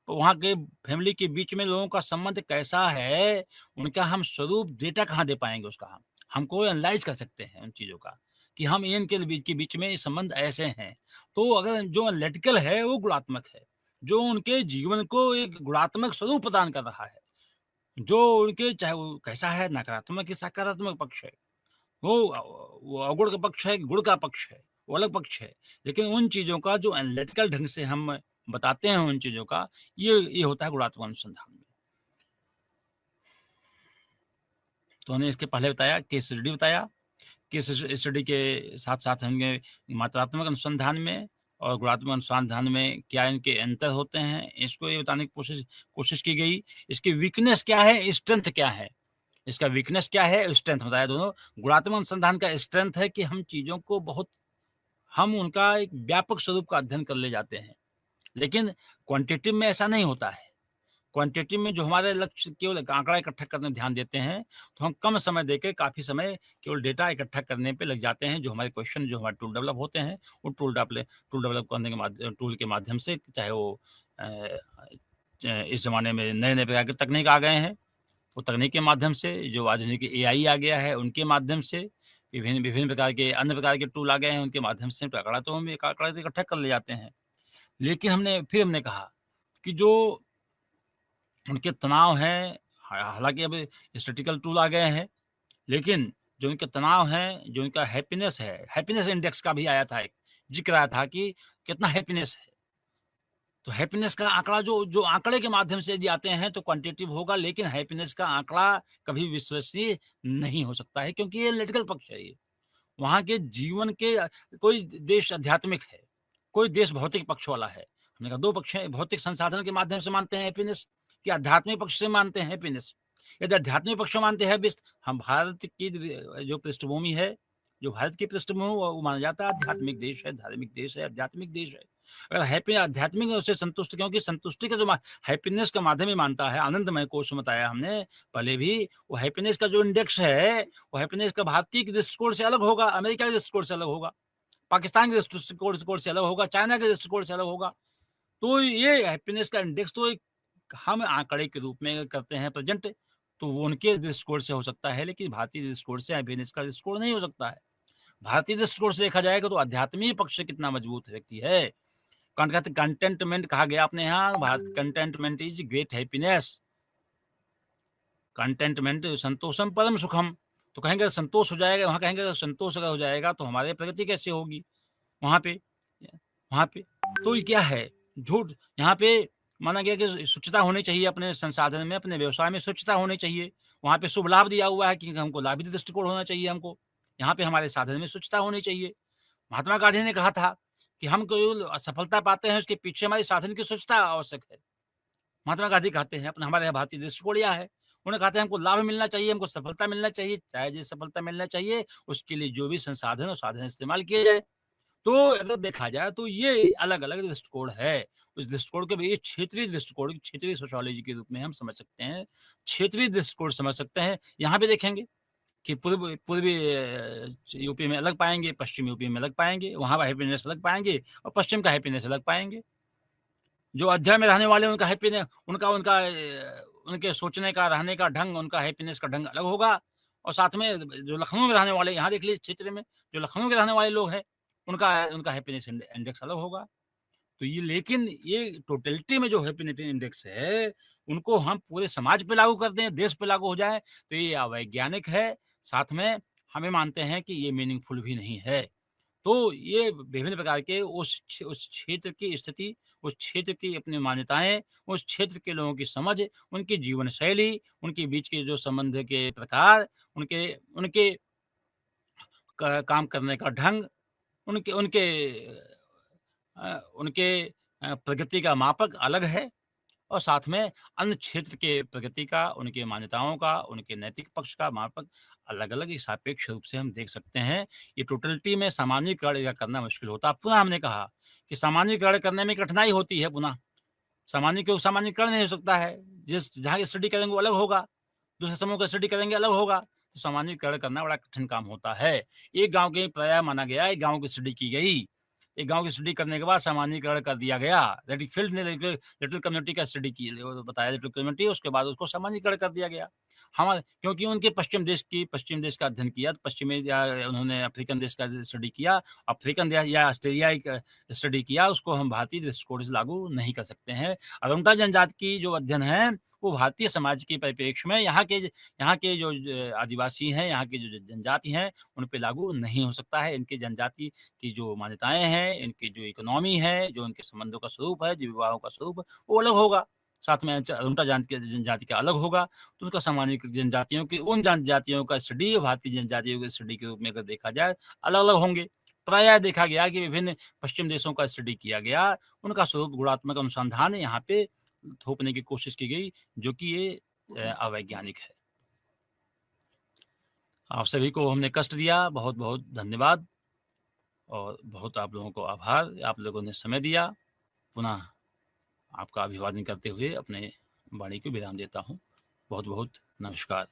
तो वहाँ के फैमिली के बीच में लोगों का संबंध कैसा है, उनका हम स्वरूप डेटा कहाँ दे पाएँगे उसका हम? हमको एनालाइज़ कर सकते हैं उन चीज़ों का, कि हम इनके बीच में ये संबंध ऐसे हैं। तो अगर जो एनालिटिकल है वो गुणात्मक है, जो उनके जीवन को एक गुणात्मक स्वरूप प्रदान कर रहा है, जो उनके चाहे वो कैसा है, नकारात्मक या सकारात्मक पक्ष है। वो अवगुण का पक्ष है कि गुण का पक्ष है, वो अलग पक्ष है। लेकिन उन चीज़ों का जो एनालिटिकल ढंग से हम बताते हैं उन चीज़ों का, ये होता है गुणात्मक अनुसंधान में। तो हमने इसके पहले बताया, केस स्टडी बताया, केस स्टडी के साथ-साथ हमने मात्रात्मक अनुसंधान में और गुणात्मक अनुसंधान में क्या इनके अंतर होते हैं, इसको ये बताने की कोशिश कोशिश की गई। इसकी वीकनेस क्या है, स्ट्रेंथ क्या है? इसका वीकनेस क्या है, स्ट्रेंथ बताया दोनों। गुणात्मक अनुसंधान का स्ट्रेंथ है कि हम उनका एक व्यापक स्वरूप का अध्ययन कर ले जाते हैं। लेकिन क्वांटिटेटिव में ऐसा नहीं होता है। क्वांटिटेटिव में जो हमारे लक्ष्य केवल आँकड़ा इकट्ठा करने में ध्यान देते हैं, तो हम कम समय देके काफ़ी समय केवल डेटा इकट्ठा करने पे लग जाते हैं। जो हमारे क्वेश्चन जो हमारे टूल डेवलप होते हैं, वो टूल डेवलप करने के टूल के माध्यम से चाहे वो अ, इस ज़माने में नए-नए प्रकार के तकनीक आ गए हैं। वो तकनीक के माध्यम से, जो आधुनिक एआई आ गया है, उनके माध्यम से, विभिन्न विभिन्न प्रकार के अन्य प्रकार के टूल आ गए हैं, उनके माध्यम से आँकड़ा तो हम एक आँकड़ा तो इकट्ठा कर ले जाते हैं। लेकिन हमने कहा कि जो उनके तनाव हैं, हालाँकि अब स्टैटिस्टिकल टूल आ गए हैं, लेकिन जो उनके तनाव हैं, जो उनका हैप्पीनेस है, हैप्पीनेस इंडेक्स का भी आया था एक, ज़िक्र आया था कि कितना हैप्पीनेस है। तो हैप्पीनेस का आँकड़ा जो जो आँकड़े के माध्यम से यदि आते हैं तो क्वांटिटेटिव होगा, लेकिन हैप्पीनेस का आँकड़ा कभी विश्वसनीय नहीं हो सकता है, क्योंकि ये एनालिटिकल पक्ष है ये। वहाँ के जीवन के कोई देश आध्यात्मिक है, कोई देश भौतिक पक्ष वाला है। हमने कहा 2 पक्ष हैं, भौतिक संसाधन के माध्यम से मानते हैं हैप्पीनेस कि आध्यात्मिक पक्ष से मानते हैं हैप्पीनेस। यदि आध्यात्मिक पक्ष से मानते हैं बेस्ट, हम भारत की जो पृष्ठभूमि है, जो भारत की पृष्ठभूमि वो माना जाता है आध्यात्मिक देश है, धार्मिक देश है, आध्यात्मिक देश है। अगर हैप्पी आध्यात्मिक है उससे संतुष्ट, क्योंकि संतुष्टि का जो हैप्पीनेस का माध्यम ही मानता है, आनंदमय कोश में बताया हमने पहले भी, वो हैप्पीनेस का जो इंडेक्स है, वो हैप्पीनेस का भारतीय के दृष्टिकोण से अलग होगा, अमेरिका के दृष्टिकोण से अलग होगा, पाकिस्तान के दृष्टिकोण से अलग होगा, चाइना के दृष्टिकोण से अलग होगा। तो ये हैप्पीनेस का इंडेक्स तो एक हम आंकड़े के रूप में करते हैं प्रेज़ेंट, तो वो उनके दृष्टिकोण से हो सकता है, लेकिन भारतीय दृष्टिकोण से हैप्पीनेस का दृष्टिकोण नहीं हो सकता है। भारतीय दृष्टिकोण से देखा जाएगा तो आध्यात्मिक पक्ष से कितना मजबूत व्यक्ति है। कौन कहते कंटेंटमेंट कहा गया अपने यहाँ, Bharat contentment is great happiness. Contentment संतोषम परम सुखम। तो कहेंगे संतोष हो जाएगा, वहाँ कहेंगे संतोष अगर हो जाएगा तो हमारी प्रगति कैसे होगी वहाँ पे? वहाँ पे तो ये क्या है? झूठ। यहाँ पे माना गया कि स्वच्छता होनी चाहिए अपने संसाधन में, अपने व्यवसाय में स्वच्छता होनी चाहिए। वहाँ पे शुभ लाभ दिया हुआ है कि हमको लाभित दृष्टिकोण होना चाहिए हमको। यहाँ पे हमारे साधन में स्वच्छता होनी चाहिए। महात्मा गांधी ने कहा था कि हम केवल सफलता पाते हैं, उसके पीछे हमारे साधन की स्वच्छता आवश्यक है। महात्मा गांधी कहते हैं, अपना हमारे यहाँ भारतीय दृष्टिकोण यह है। उन्होंने कहा था हमको लाभ मिलना चाहिए, हमको सफलता मिलना चाहिए, चाहे जैसे सफलता मिलना चाहिए, उसके लिए जो भी संसाधन और साधन इस्तेमाल किए जाए। तो अगर देखा जाए तो ये अलग-अलग दृष्टिकोण है। उस दृष्टिकोण को भी ये क्षेत्रीय दृष्टिकोण, क्षेत्रीय सोशियोलॉजी के रूप में हम समझ सकते हैं। क्षेत्रीय दृष्टिकोण समझ सकते हैं। यहाँ पे देखेंगे कि पूर्वी यूपी में अलग पाएँगे, पश्चिम यूपी में अलग पाएँगे, वहाँ का हैप्पीनेस अलग पाएँगे और पश्चिम का हैप्पीनेस अलग पाएँगे। जो अयोध्या में रहने वाले हैं, उनका हैप्पीने उनका उनका उनके सोचने का, रहने का ढंग, उनका हैप्पीनेस का ढंग अलग होगा और साथ में जो लखनऊ में रहने वाले, यहाँ देख लीजिए क्षेत्र में जो लखनऊ के रहने वाले लोग हैं, उनका उनका हैप्पीनेस इंडेक्स अलग होगा। तो ये लेकिन ये टोटलिटी में जो हैप्पीनेस इंडेक्स है, उनको हम पूरे समाज पे लागू कर दें, देश पे लागू हो जाए, तो ये अवैज्ञानिक है, साथ में हमें मानते हैं कि ये मीनिंगफुल भी नहीं है। तो ये विभिन्न प्रकार के उस क्षेत्र की स्थिति, उस क्षेत्र की अपनी मान्यताएँ, उस क्षेत्र के लोगों की समझ, उनकी जीवन शैली, उनके बीच के जो संबंध के प्रकार, उनके उनके क काम करने का ढंग, उनके उनके उनके प्रगति का मापक अलग है और साथ में अन्य क्षेत्र के प्रगति का, उनकी मान्यताओं का, उनके नैतिक पक्ष का मापक अलग-अलग ही सापेक्ष रूप से हम देख सकते हैं। ये टोटलिटी में सामान्यीकरण या करना मुश्किल होता है। पुनः हमने कहा कि सामान्यीकरण करने में कठिनाई होती है पुनः। सामान्यीकरण नहीं हो सकता है। जिस जहाँ की स्टडी करेंगे वो अलग होगा, दूसरे समूह का स्टडी करेंगे अलग होगा। तो सामान्यीकरण करना बड़ा कठिन काम होता है। एक गाँव के पराया माना गया, एक गाँव की स्टडी की गई। एक गाँव की स्टडी करने के बाद सामान्यीकरण कर दिया गया। लिटिल फील्ड ने लिटिल कम्युनिटी का स्टडी की वो बताया लिटिल कम्युनिटी, उसके बाद उसको सामान्यीकरण कर दिया गया। हम क्योंकि उनके पश्चिम देश का अध्ययन किया, तो पश्चिमी या उन्होंने अफ्रीकन देश का स्टडी किया, अफ्रीकन देश या ऑस्ट्रेलियाई का स्टडी किया, उसको हम भारतीय दृष्टिकोण से लागू नहीं कर सकते हैं। अरुणा जनजाति की जो अध्ययन है, वो भारतीय समाज के परिप्रेक्ष्य में यहाँ के जो आदिवासी हैं, यहाँ की जो जनजाति हैं, उन पे लागू नहीं हो सकता है। इनकी जनजाति की जो मान्यताएँ हैं, इनकी जो इकोनॉमी है, जो इनके संबंधों का स्वरूप है, जो विवाहों का स्वरूप है, वो अलग होगा। साथ में अरुणा जनजाति का अलग होगा, तो उनका सामान्य जनजातियों की उन जनजातियों का स्टडी भारतीय जनजातियों के स्टडी के रूप में अगर देखा जाए, अलग-अलग होंगे। प्रायः देखा गया कि विभिन्न पश्चिम देशों का स्टडी किया गया, उनका स्वरूप गुणात्मक अनुसंधान यहाँ पे थोपने की कोशिश की गई, जो कि ये अवैज्ञानिक है। आप सभी को हमने कष्ट दिया, बहुत-बहुत धन्यवाद और बहुत आप लोगों को आभार, आप लोगों ने समय दिया। पुनः आपका अभिवादन करते हुए अपने वाणी को विराम देता हूँ। बहुत-बहुत नमस्कार।